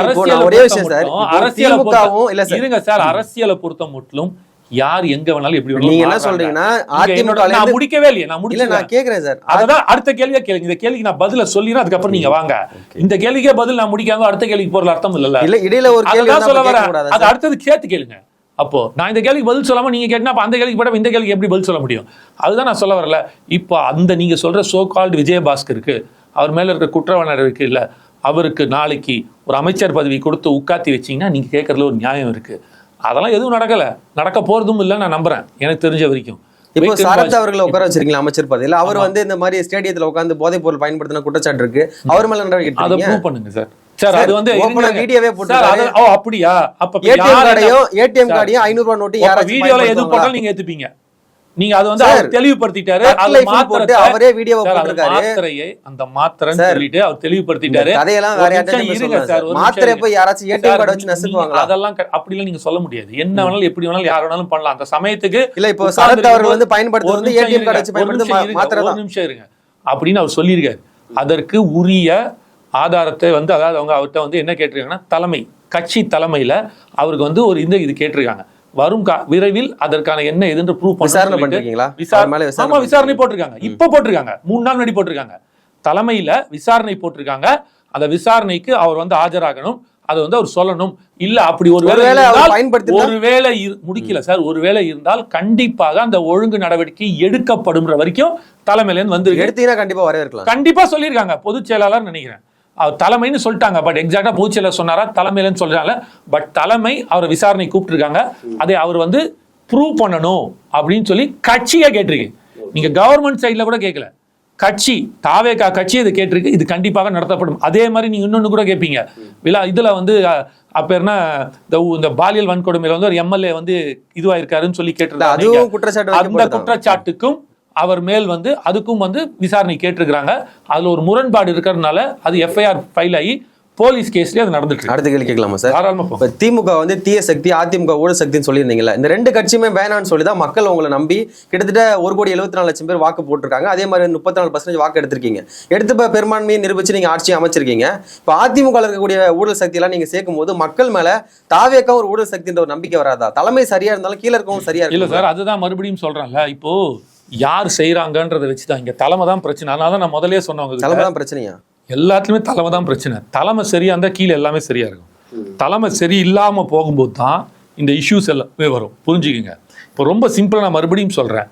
அரசியலை பொறுத்த மட்டும் யார் எங்க வேணாலும் எப்படி வேணாலும். நீங்க என்ன சொல்றீங்கன்னா அதிமுக நான் முடிக்கவே இல்லையே, நான் கேக்குறேன் சார். அதான் அடுத்த கேள்வியா கேளுங்க. இந்த கேள்விக்கு நான் பதில சொல்லிறேன், அதுக்கப்புறம் நீங்க வாங்க. இந்த கேள்விக்கே பதில் நான் முடிக்காம அடுத்த கேள்விக்கு போற அர்த்தம் இல்ல. இடையில ஒரு கேள்வி சொல்ல வரேன், அது அடுத்தது கேட்டு கேளுங்க. அப்போ நான் இந்த கேள்விக்கு பதில் சொல்லாம நீங்க கேட்டா அந்த கேள்விக்கு போட இந்த கேள்விக்கு எப்படி பதில் சொல்ல முடியும்? அதுதான் நான் சொல்ல வரல. இப்போ அந்த நீங்க சொல்ற சோ கால்டு விஜயபாஸ்கருக்கு, அவர் மேல இருக்க குற்ற நடவடிக்கை இல்ல, அவருக்கு நாளைக்கு ஒரு அமைச்சர் பதவி கொடுத்து உட்காத்தி வச்சீங்கன்னா நீங்க கேட்கறதுல ஒரு நியாயம் இருக்கு. அதெல்லாம் எதுவும் நடக்க போறதும் இல்லை நான் நம்புறேன், எனக்கு தெரிஞ்ச வரைக்கும். இப்போ சரத் அவர்களை உட்கார வச்சிருக்கீங்களா அமைச்சர் பதவியில்? அவர் வந்து இந்த மாதிரி ஸ்டேடியத்துல உட்காந்து போதைப் பொருள் பயன்படுத்தின குற்றச்சாட்டு இருக்கு, அவர் மேல நடவடிக்கை அதை ப்ரூவ் பண்ணுங்க சார். சார் அது வந்து வீடியோவே போட்டு, ஓ அப்படியா? அப்ப ஏடிஎம் கார்டையும் 500 ரூபாய் நோட்டு யாராச்சும் வீடியோல எது போட்டாலும் நீங்க ஏத்துப்பீங்க. நீங்க அது வந்து அவர் தெளிவுபடுத்திட்டாரு, அவரே வீடியோ போட்டுருக்காரு, அந்த மாத்திரைன்னு சொல்லிட்டு அவர் தெளிவுபடுத்திட்டாரு. அதையெல்லாம் வேற யாராச்சும் மாத்திரை போய் யாராச்சும் ஏடிஎம் கார்டு வச்சு நசுக்குவாங்க, அதெல்லாம் அப்படிலாம் நீங்க சொல்ல முடியாது. என்ன வேணாலும் எப்படி வேணாலும் யார் வேணாலும் பண்ணலாம். அந்த சமயத்துக்கு இல்ல, இப்போ சரத் அவர்கள் வந்து பயன்படுத்துறது வந்து ஏடிஎம் கார்டு வச்சு பயன்படுத்தி மாத்திரை. ஒரு நிமிஷம் இருங்க அப்படின்னு அவர் சொல்லியிருக்காரு. அதற்கு உரிய ஆதாரத்தை வந்து, அதாவது அவங்க அவர்கிட்ட வந்து என்ன கேட்டிருக்காங்கன்னா, கட்சி தலைமையில அவருக்கு வந்து ஒரு இது கேட்டிருக்காங்க. வரும் விரைவில் அதற்கான என்ன எதுன்னு ப்ரூவ் விசாரணை போட்டிருக்காங்க. இப்ப போட்டிருக்காங்க, 3 நாள் முன்னாடி போட்டிருக்காங்க. தலைமையில விசாரணை போட்டிருக்காங்க. அந்த விசாரணைக்கு அவர் வந்து ஆஜராகணும், அதை வந்து அவர் சொல்லணும். இல்ல அப்படி ஒருவேளை முடிக்கல சார், ஒருவேளை இருந்தால் கண்டிப்பாக அந்த ஒழுங்கு நடவடிக்கை எடுக்கப்படும் வரைக்கும் தலைமையில இருந்து வந்து எடுத்தீங்கன்னா கண்டிப்பா வரவேற்கலாம். கண்டிப்பா சொல்லியிருக்காங்க பொதுச் செயலாளர் நினைக்கிறேன். அவர் தலைமைன்னு சொல்லிட்டாங்க, பட் எக்ஸாக்டா பொதுச் செயலர் சொன்னாரா தலைமையிலன்னு சொல்றாங்க. பட் தலைமை அவரை விசாரணை கூப்பிட்டுருக்காங்க, அதை அவர் வந்து ப்ரூவ் பண்ணணும் அப்படின்னு சொல்லி கட்சியை கேட்டிருக்கு. நீங்க கவர்மெண்ட் சைட்ல கூட கேட்கல, கட்சி தாவேகா கட்சி இதை கேட்டிருக்கு. இது கண்டிப்பாக நடத்தப்படும். அதே மாதிரி நீங்க இன்னொன்னு கூட கேட்பீங்க, இதுல வந்து அப்ப என்ன இந்த பாலியல் வன்கொடுமையில வந்து ஒரு எம்எல்ஏ வந்து இதுவாயிருக்காருன்னு சொல்லி கேட்டிருக்காங்க. அந்த குற்றச்சாட்டுக்கும் அவர் மேல் வந்து அதுக்கும் வந்து விசாரணை கேட்டிருக்கிறாங்க. அதுல ஒரு முரண்பாடு இருக்கிறதுனால அது எஃப்ஐஆர் ஃபைல் ஆகி போலீஸ் கேஸ்லயே அது நடந்துட்டு. அடுத்த கேள்வி கேட்கலாமா சார்? தாராளமா. திமுக வந்து தீய சக்தி, அதிமுக ஊழல் சக்தின்னு சொல்லியிருந்தீங்களா? இந்த ரெண்டு கட்சியுமே வேணான்னு சொல்லி தான் மக்கள் உங்களை நம்பி கிட்டத்தட்ட 1,74,00,000 பேர் வாக்கு போட்டிருக்காங்க. அதே மாதிரி 34% வாக்கு எடுத்திருக்கீங்க. எடுத்து பெரும்பான்மையை நிரூபிச்சு நீங்க ஆட்சி அமைச்சிருக்கீங்க. இப்போ அதிமுக இருக்கக்கூடிய ஊழல் சக்தி எல்லாம் நீங்க சேர்க்கும் போது மக்கள் மேல தாவேக்கா ஒரு ஊழல் சக்தின்ற ஒரு நம்பிக்கை வராதா? தலைமை சரியா இருந்தாலும் கீழே இருக்கவும் சரியா இல்ல சார், அதுதான் மறுபடியும் சொல்றேன்ல. இப்போ யார் செய்யறாங்கன்றதை வச்சுதான் இங்க தலைமை தான் பிரச்சனை. அதனால நான் முதலே சொன்னவங்க தலைமை தான் பிரச்சனையா? எல்லாத்துலயுமே தலைமை தான் பிரச்சனை. தலைமை சரியா இருந்தா கீழே எல்லாமே சரியா இருக்கும். தலைமை சரி இல்லாம போகும்போது தான் இந்த இஷ்யூஸ் எல்லாமே வரும். புரிஞ்சுக்குங்க. இப்போ ரொம்ப சிம்பிளா நான் மறுபடியும் சொல்றேன்.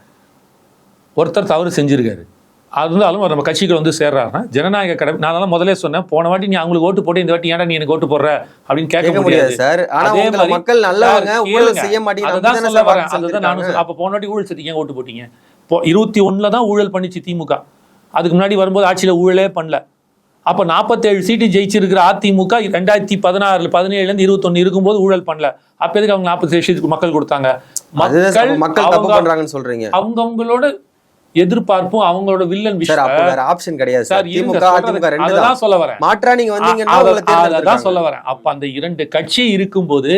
ஒருத்தர் தவறு செஞ்சிருக்காரு, இருந்தாலும் நம்ம கட்சிகள் வந்து சேர்றாருன்னா ஜனநாயக கடமை. நான் முதலே சொன்னேன், போன வாட்டி நீ அவங்களுக்கு ஓட்டு போட்டு இந்த வாட்டி ஏன்டா நீ எனக்கு ஓட்டு போடுற அப்படின்னு கேட்க முடியாது சார். அதே மாதிரி மக்கள் நல்லவங்க ஊழல் செய்ய மாட்டீங்க. அதுதான் சொல்ல வரேன். அதுதான் நானும். அப்ப போன வாட்டி ஊழல் செஞ்சு ஏன் ஓட்டு போட்டீங்க? 21 தான் ஊழல் பண்ணிச்சு திமுக. அதுக்கு முன்னாடி வரும்போது ஆட்சியில ஊழலே பண்ணல. அப்ப 47 சீட்டு ஜெயிச்சிருக்கிற அதிமுக 2016, 17 21 இருக்கும்போது ஊழல் பண்ணல. அப்ப எதுக்கு அவங்க 47 சீட்டுக்கு மக்கள் கொடுத்தாங்க? மக்கள் தப்பு பண்றாங்கன்னு சொல்றீங்க. அவங்களோட எதிர்பார்ப்பும் அவங்களோட வில்லன் விஷயம். ஆப்ஷன் கிடையாது சார். திமுக அதிமுக ரெண்டு தான் சொல்ல வரேன். மாற்றா நீங்க வந்தீங்கன்னா அதான் சொல்ல வரேன். அப்ப அந்த இரண்டு கட்சி இருக்கும்போது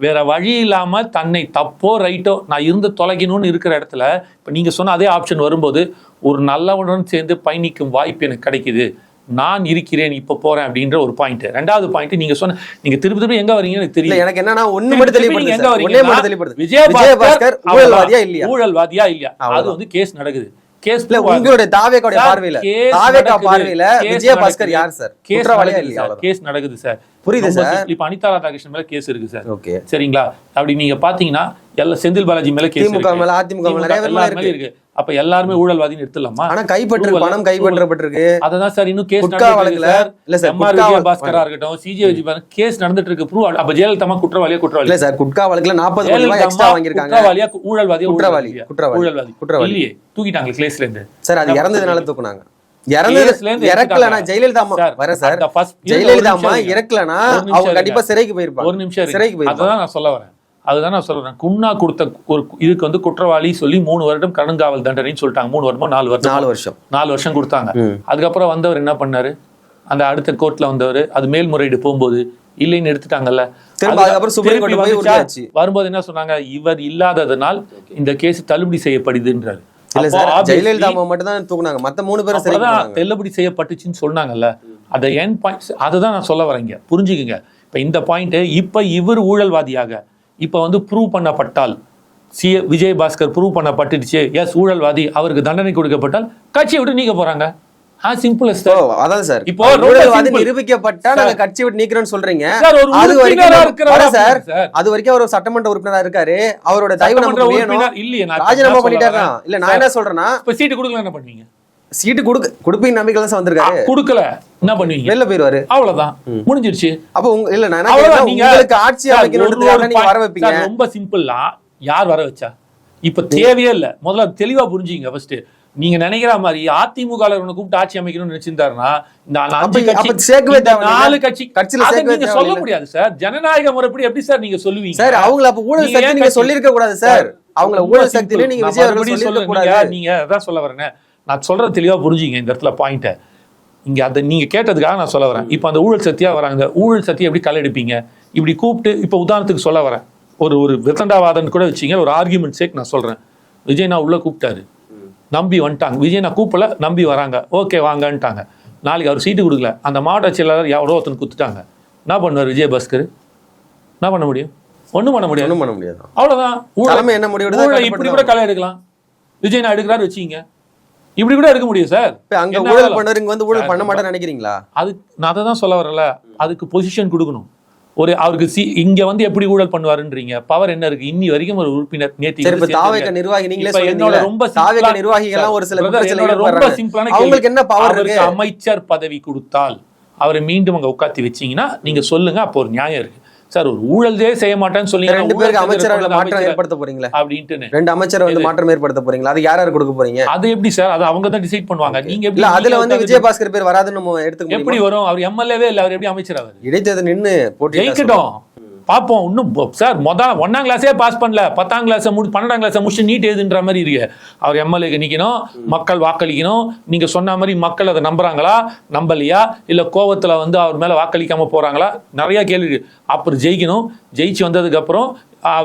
வேற வழி இல்லாம தன்னை தப்போ ரைட்டோ நான் இருந்து தொலைக்கணும்னு இருக்கிற இடத்துல இப்ப நீங்க சொன்ன அதே ஆப்ஷன் வரும்போது ஒரு நல்லவனுடன் சேர்ந்து பயணிக்கும் வாய்ப்பு எனக்கு கிடைக்குது. நான் இருக்கிறேன், இப்ப போறேன் அப்படின்ற ஒரு பாயிண்ட். ரெண்டாவது பாயிண்ட், நீங்க சொன்ன நீங்க திருப்பி எங்க வரீங்கன்னு எனக்கு தெரியல. எனக்கு என்னன்னா ஒண்ணு மட்டும் தெளிவுபடுது. எங்க வரீங்க? விஜயபாஸ்கர் ஊழல்வாதியா இல்லையா? ஊழல்வாதியா இல்லையா? அது வந்து கேஸ் நடக்குது. கேஸ்ல உங்களுடைய தாவேக்கோட பார்வையில விஜயபாஸ்கர் யார் சார்? குற்றவாளியா இல்லையா? கேஸ் நடக்குது சார். புரியுது சார். இப்ப அனிதா ராதாகிருஷ்ணன் மேல கேஸ் இருக்கு சார். ஓகே, சரிங்களா? அப்படி நீங்க பாத்தீங்கன்னா எல்லா செந்தில் பாலாஜி மேல கேஸ் இருக்கு. திமுக மேல, அதிமுக மேல நிறைய பேர் இருக்கு. அப்ப எல்லாருமே ஊழல்வாதின்னு எடுத்துலாமா? ஆனா பணம் கைப்பற்றப்பட்டிருக்கு. அததான் சார் இன்னும் கேஸ் நடக்குது சார். இல்ல சார், எம்ஆர் விஜயபாஸ்கரா இருக்கட்டும், சிஜே விஜயபாஸ்கர் கேஸ் நடந்துட்டு இருக்கு. ப்ரூவ். அப்ப ஜெயலலிதா குற்றவாளியா? குற்றவாளி இல்ல சார். குட்கா வழக்குல 40 கோடி ரூபாய் எக்ஸ்ட்ரா வாங்கிருக்காங்க. குற்றவாளியா? ஊழல்வாதியா? ஊழல்வாதி. இல்லையே, தூக்கிட்டாங்க கேஸ்ல இருந்து சார். அது இறந்ததுனால தூக்குனாங்க. இறக்கலனா ஜெயலலிதா வர சார். ஜெயலலிதா அம்மா இறக்கலனா அவங்க கண்டிப்பா சிறைக்கு போயிருப்பாங்க. ஒரு நிமிஷம் சிறைக்கு போயிருப்பாங்க. அதான் நான் சொல்ல வரேன். அதுதான் நான் சொல்றேன். குன்னா கொடுத்த ஒரு இதுக்கு வந்து குற்றவாளி சொல்லி 3 வருடம் கடுங்காவல் தண்டனைன்னு சொல்லிட்டாங்க. 3 வருஷமா 4 வருஷம் கொடுத்தாங்க. அதுக்கப்புறம் வந்தவர் என்ன பண்ணாரு? அந்த அடுத்த கோர்ட்ல வந்தவர் அது மேல்முறையீடு போகும்போது இல்லைன்னு எடுத்துட்டாங்கல்ல. வரும்போது என்ன சொன்னாங்க? இவர் இல்லாததனால் இந்த கேஸ் தள்ளுபடி செய்யப்படுதுன்றாரு. ஜெயலலிதா மட்டும் தான் தூக்குனாங்க. மத்த 3 பேரும் தள்ளுபடி செய்யப்பட்டுச்சுன்னு சொன்னாங்க. அந்த எண்ட் பாயிண்ட் அதுதான் நான் சொல்ல வரேங்க. புரிஞ்சுக்குங்க. இப்ப இந்த பாயிண்ட் இப்ப இவர் ஊழல்வாதியாக இப்ப வந்து ப்ரூவ் பண்ணப்பட்டால், விஜயபாஸ்கர் ப்ரூவ் பண்ணப்பட்டுடுச்சு, எஸ் ஊழல்வாதி, அவருக்கு தண்டனை கொடுக்கப்பட்டால் கட்சியை விட்டு நீக்க போறாங்க. சிம்பிள் அதான் சார். இப்போ ஊழல்வாதி நிரூபிக்கப்பட்டா நாங்க கட்சியை விட்டு நீக்கிறோம்னு சொல்றீங்க. அது வரைக்கும் அவர் சட்டமன்ற உறுப்பினரா இருக்காரு. அவரோட தயவு நமக்கு வேணும். இல்லையே, ராஜினாமா பண்ணிட்டாரா? இல்ல நான் என்ன சொல்றேன்னா, இப்ப சீட்டு கொடுக்கல என்ன பண்ணுவீங்க? சீட்டு கொடுப்பீங்க நம்பிக்கையில தான் வந்திருக்காரு. கொடுக்கல என்ன பண்ணுவீங்க? வெளில போயிருவாரு. அவ்வளவுதான், முடிஞ்சிருச்சு. அப்ப இல்ல நான் உங்களுக்கு ஆட்சி அமைக்கணும்ன்றதுக்காக நீங்க வர வைப்பீங்க. ரொம்ப சிம்பிளா யார் வர வச்சா? இப்ப தேவையே இல்ல. முதல்ல தெளிவா புரிஞ்சுங்க. ஃபர்ஸ்ட் நீங்க நினைக்கிற மாதிரி அதிமுக கூப்பிட்டு ஆட்சி அமைக்கணும்னு நினைச்சிருந்தாருன்னா இந்த 4 கட்சி நீங்க சொல்ல முடியாது சார். ஜனநாயக முறைப்படி எப்படி சார் நீங்க சொல்லுவீங்க சார்? அவங்கள அப்ப ஊழல் சக்தி நீங்க சொல்லிருக்க கூடாது சார். அவங்கள ஊழல் சக்தின்னு நீங்க விஜய் அவர்கள் சொல்லிருக்க கூடாது. நீங்க அதான் சொல்ல வரேன். நான் சொல்றது தெளிவா புரிஞ்சுங்க இந்த இடத்துல பாயிண்ட. இங்க அதை நீங்க கேட்டதுக்காக நான் சொல்ல வரேன். இப்ப அந்த ஊழல் சக்தியா வராங்க. ஊழல் சக்தியை எப்படி களை எடுப்பீங்க? இப்படி கூப்பிட்டு இப்ப உதாரணத்துக்கு சொல்ல வரேன். ஒரு விதண்டாவாதன் கூட வச்சிங்க. ஒரு ஆர்குமெண்ட் சேக் நான் சொல்றேன். விஜய் நான் உள்ள கூப்பிட்டாரு, நம்பி வந்துட்டாங்க. விஜய் நான் கூப்பிடல, நம்பி வராங்க, ஓகே வாங்கன்ட்டாங்க. நாளைக்கு அவர் சீட்டு கொடுக்கல, அந்த மாவட்ட செயலாளர் எவ்வளோ ஒருத்தன் குத்துட்டாங்க. என்ன பண்ணுவார் விஜயபாஸ்கர்? என்ன பண்ண முடியும்? ஒன்றும் பண்ண முடியாது. அவ்வளோதான். என்ன முடிவு? இப்படி கூட களை எடுக்கலாம். விஜய் நான் எடுக்கிறாரு வச்சுங்க, இப்படி கூட எடுக்க முடியும் சார். அங்க ஊழல் பண்ணறவங்க வந்து ஊழல் பண்ண மாட்டேன்னு நினைக்கிறீங்களா? அது நான் அதை தான் சொல்ல வரல. அதுக்கு பொசிஷன் கொடுக்கணும். அவருக்கு இங்க வந்து எப்படி ஊழல் பண்ணுவாருன்றீங்க. பவர் என்ன இருக்கு? இன்னி வரைக்கும் ஒரு உறுப்பினர் அமைச்சர் பதவி கொடுத்தால் அவரை மீண்டும் அங்க உட்காத்தி வச்சீங்கன்னா நீங்க சொல்லுங்க, அப்போ ஒரு நியாயம் இருக்கு சார். ஒரு ஊழலே செய்ய மாட்டேன்னு சொல்லி 2 பேருக்கு அமைச்சரவை மாற்றம் ஏற்படுத்த போறீங்களா அப்படின்ட்டு 2 அமைச்சரை வந்து மாற்றம் ஏற்படுத்த போறீங்களா? அது யார் கொடுக்க போறீங்க? அது எப்படி சார்? அது அவங்க தான் டிசைட் பண்ணுவாங்க. நீங்க எப்படி? அதுல வந்து விஜயபாஸ்கர் பேர் வராதுன்னு நம்ம எடுத்துக்க எப்படி வரும்? அவர் எம்எல்ஏவே இல்ல, அவர் எப்படி அமைச்சர்? அவர் இடைத்தேர்தல் நின்னு போட்டி ஜெயிக்கட்டும். பார்ப்போம். இன்னும் சார் 1ஆம் கிளாஸே பாஸ் பண்ணல, 10ஆம் கிளாஸ் 12ஆம் கிளாஸ் முடிச்சு நீட் எழுதுன்ற மாதிரி இருக்கு. அவர் எம்எல்ஏக்கு நிற்கணும், மக்கள் வாக்களிக்கணும். நீங்க சொன்ன மாதிரி மக்கள் அதை நம்புறாங்களா நம்பலையா, இல்லை கோவத்தில் வந்து அவர் மேலே வாக்களிக்காம போறாங்களா, நிறைய கேள்வி இருக்கு. அப்புறம் ஜெயிக்கணும். ஜெயிச்சு வந்ததுக்கப்புறம்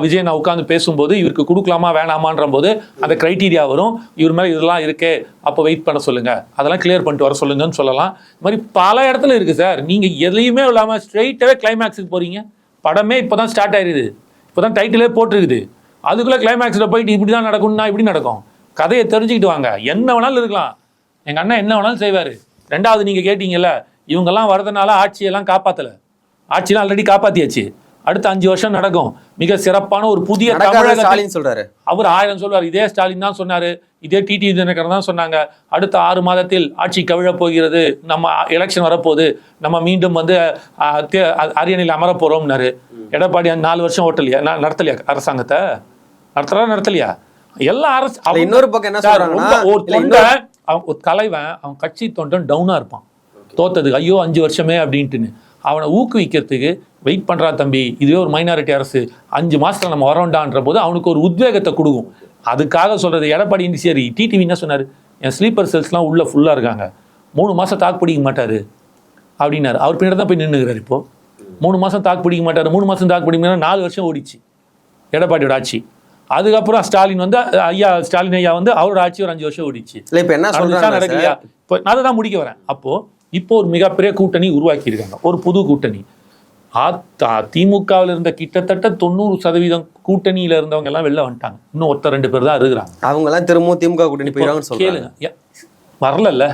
விஜய் நான் உட்காந்து பேசும்போது இவருக்கு கொடுக்கலாமா வேணாமான்ற போது அந்த கிரைட்டீரியா வரும். இவர் மேலே இதெல்லாம் இருக்கே, அப்போ வெயிட் பண்ண சொல்லுங்க, அதெல்லாம் கிளியர் பண்ணிட்டு வர சொல்லுங்கன்னு சொல்லலாம். இது மாதிரி பல இடத்துல இருக்கு சார். நீங்க எதையுமே இல்லாமல் ஸ்ட்ரெயிட்டாகவே கிளைமேக்ஸுக்கு போறீங்க. படமே இப்போதான் ஸ்டார்ட் ஆயிருது, இப்போதான் டைட்டிலே போட்டிருக்குது. அதுக்குள்ள கிளைமேக்ஸில் போயிட்டு இப்படி தான் நடக்கும்னா இப்படி நடக்கும். கதையை தெரிஞ்சுக்கிட்டு வாங்க. என்ன வேணாலும் இருக்கலாம், எங்க அண்ணன் என்ன வேணாலும் செய்வாரு. ரெண்டாவது நீங்க கேட்டீங்கல்ல, இவங்கெல்லாம் வரதுனால ஆட்சியெல்லாம் காப்பாத்தல. ஆட்சியெல்லாம் ஆல்ரெடி காப்பாத்தியாச்சு. அடுத்த 5 வருஷம் நடக்கும். மிக சிறப்பான ஒரு புதிய ஸ்டாலின் சொல்றாரு. அவர் 1000 சொல்வார். இதே ஸ்டாலின் தான் சொன்னாரு, இதே டிடி தினகரன் தான் சொன்னாங்க. அடுத்த 6 மாதத்தில் ஆட்சி கவிழ போகிறது, நம்ம எலெக்ஷன் வரப்போகுது, நம்ம மீண்டும் வந்து அரியணையில் அமர போறோம்னாரு. எடப்பாடி 4 வருஷம் ஓட்டலையா, நடத்தலையா அரசாங்கத்தை? நடத்தலையா? எல்லா அரசு. இன்னொரு பக்கம் என்ன சொல்றாங்கன்னா, ஒரு தலைவன் அவன் கட்சி தொண்டன் டவுனா இருப்பான் தோத்ததுக்கு, ஐயோ 5 வருஷமே அப்படின்ட்டுன்னு. அவனை ஊக்குவிக்கிறதுக்கு வெயிட் பண்ணுறா தம்பி, இதுவே ஒரு மைனாரிட்டி அரசு, 5 மாதத்தில் நம்ம வரோண்டான்ற போது அவனுக்கு ஒரு உத்வேகத்தை கொடுக்கும். அதுக்காக சொல்கிறது. எடப்பாடி சரி, டிடிவி என்ன சொன்னார், என் ஸ்லீப்பர் செல்ஸ்லாம் உள்ளே ஃபுல்லாக இருக்காங்க, 3 மாதம் தாக்கு பிடிக்க மாட்டார் அப்படின்னாரு. அவர் பின்னாடி தான் போய் நின்றுக்கிறார். இப்போது 3 மாதம் தாக்கு பிடிக்க மாட்டார். 3 மாதம் தாக்கு பிடிக்க 4 வருஷம் ஓடிச்சு எடப்பாடியோட ஆட்சி. அதுக்கப்புறம் ஸ்டாலின் வந்து ஸ்டாலின் ஐயா வந்து அவரோட ஆட்சி ஒரு 5 வருஷம் ஓடிச்சு. இப்போ என்ன சொல்றாங்க நடக்கலையா? இப்போ அதை தான் முடிக்க வரேன். அப்போது இப்போ ஒரு மிகப்பெரிய கூட்டணி உருவாக்கி இருக்காங்க, ஒரு புது கூட்டணி. திமுகவில் இருந்த கிட்டத்தட்ட 90% கூட்டணியில இருந்தவங்க எல்லாம் வெளில வந்துட்டாங்க. இன்னும் 1-2 பேர் தான் இருக்கிறாங்க. அவங்க எல்லாம் திரும்பவும் திமுக கூட்டணி போயிடுவாங்கன்னு சொல்லுங்க. வரல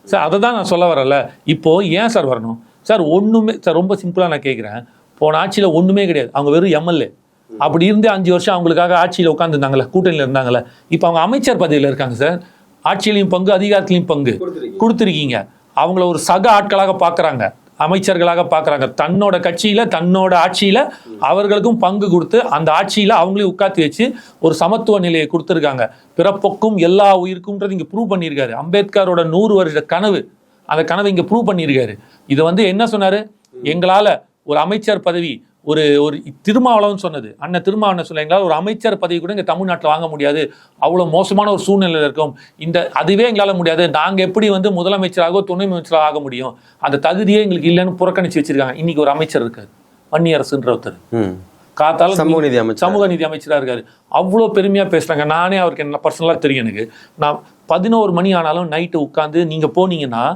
சார், அதை தான் நான் சொல்ல வரல. இப்போ ஏன் சார் வரணும் சார்? ஒண்ணுமே சார், ரொம்ப சிம்பிளா நான் கேட்கிறேன். போன ஆட்சியில ஒண்ணுமே கிடையாது, அவங்க வெறும் எம்எல்ஏ. அப்படி இருந்து 5 வருஷம் அவங்களுக்காக ஆட்சியில் உட்காந்துருந்தாங்களே, கூட்டணியில் இருந்தாங்களே. இப்போ அவங்க அமைச்சர் பதவியில் இருக்காங்க சார். ஆட்சியிலையும் பங்கு, அதிகாரத்திலையும் பங்கு கொடுத்துருக்கீங்க. அவங்கள ஒரு சக ஆட்களாக பார்க்குறாங்க, அமைச்சர்களாக பார்க்குறாங்க. தன்னோட கட்சியில், தன்னோட ஆட்சியில் அவர்களுக்கும் பங்கு கொடுத்து அந்த ஆட்சியில் அவங்களையும் உட்காத்தி வச்சு ஒரு சமத்துவ நிலையை கொடுத்துருக்காங்க. பிறப்புக்கும் எல்லா உயிருக்கும்ன்றது இங்கே ப்ரூவ் பண்ணியிருக்காரு. அம்பேத்கரோட 100 வருஷ கனவு, அந்த கனவை இங்கே ப்ரூவ் பண்ணியிருக்காரு. இதை வந்து என்ன சொன்னார், எங்களால் ஒரு அமைச்சர் பதவி, ஒரு திருமாவளவன் சொன்னது, அண்ணன் திருமாவளவன் சொல்ல, எங்களால் ஒரு அமைச்சர் பதவி கூட இங்கே தமிழ்நாட்டில் வாங்க முடியாது, அவ்வளோ மோசமான ஒரு சூழ்நிலையில் இருக்கும். அதுவே எங்களால் முடியாது, நாங்கள் எப்படி வந்து முதலமைச்சராகவோ துணை அமைச்சராக ஆக முடியும், அந்த தகுதியே எங்களுக்கு இல்லைன்னு புறக்கணிச்சு வச்சிருக்காங்க. இன்னைக்கு ஒரு அமைச்சர் இருக்காரு, வன்னியரசுன்ற ஒருத்தர், காத்தால சமூக நீதி அமைச்சராக இருக்காரு. அவ்வளோ பெருமையாக பேசுகிறாங்க. நானே அவருக்கு என்ன பர்சனலாக தெரியும். எனக்கு நான் 11 மணி ஆனாலும் நைட்டு உட்காந்து நீங்கள் போனீங்கன்னா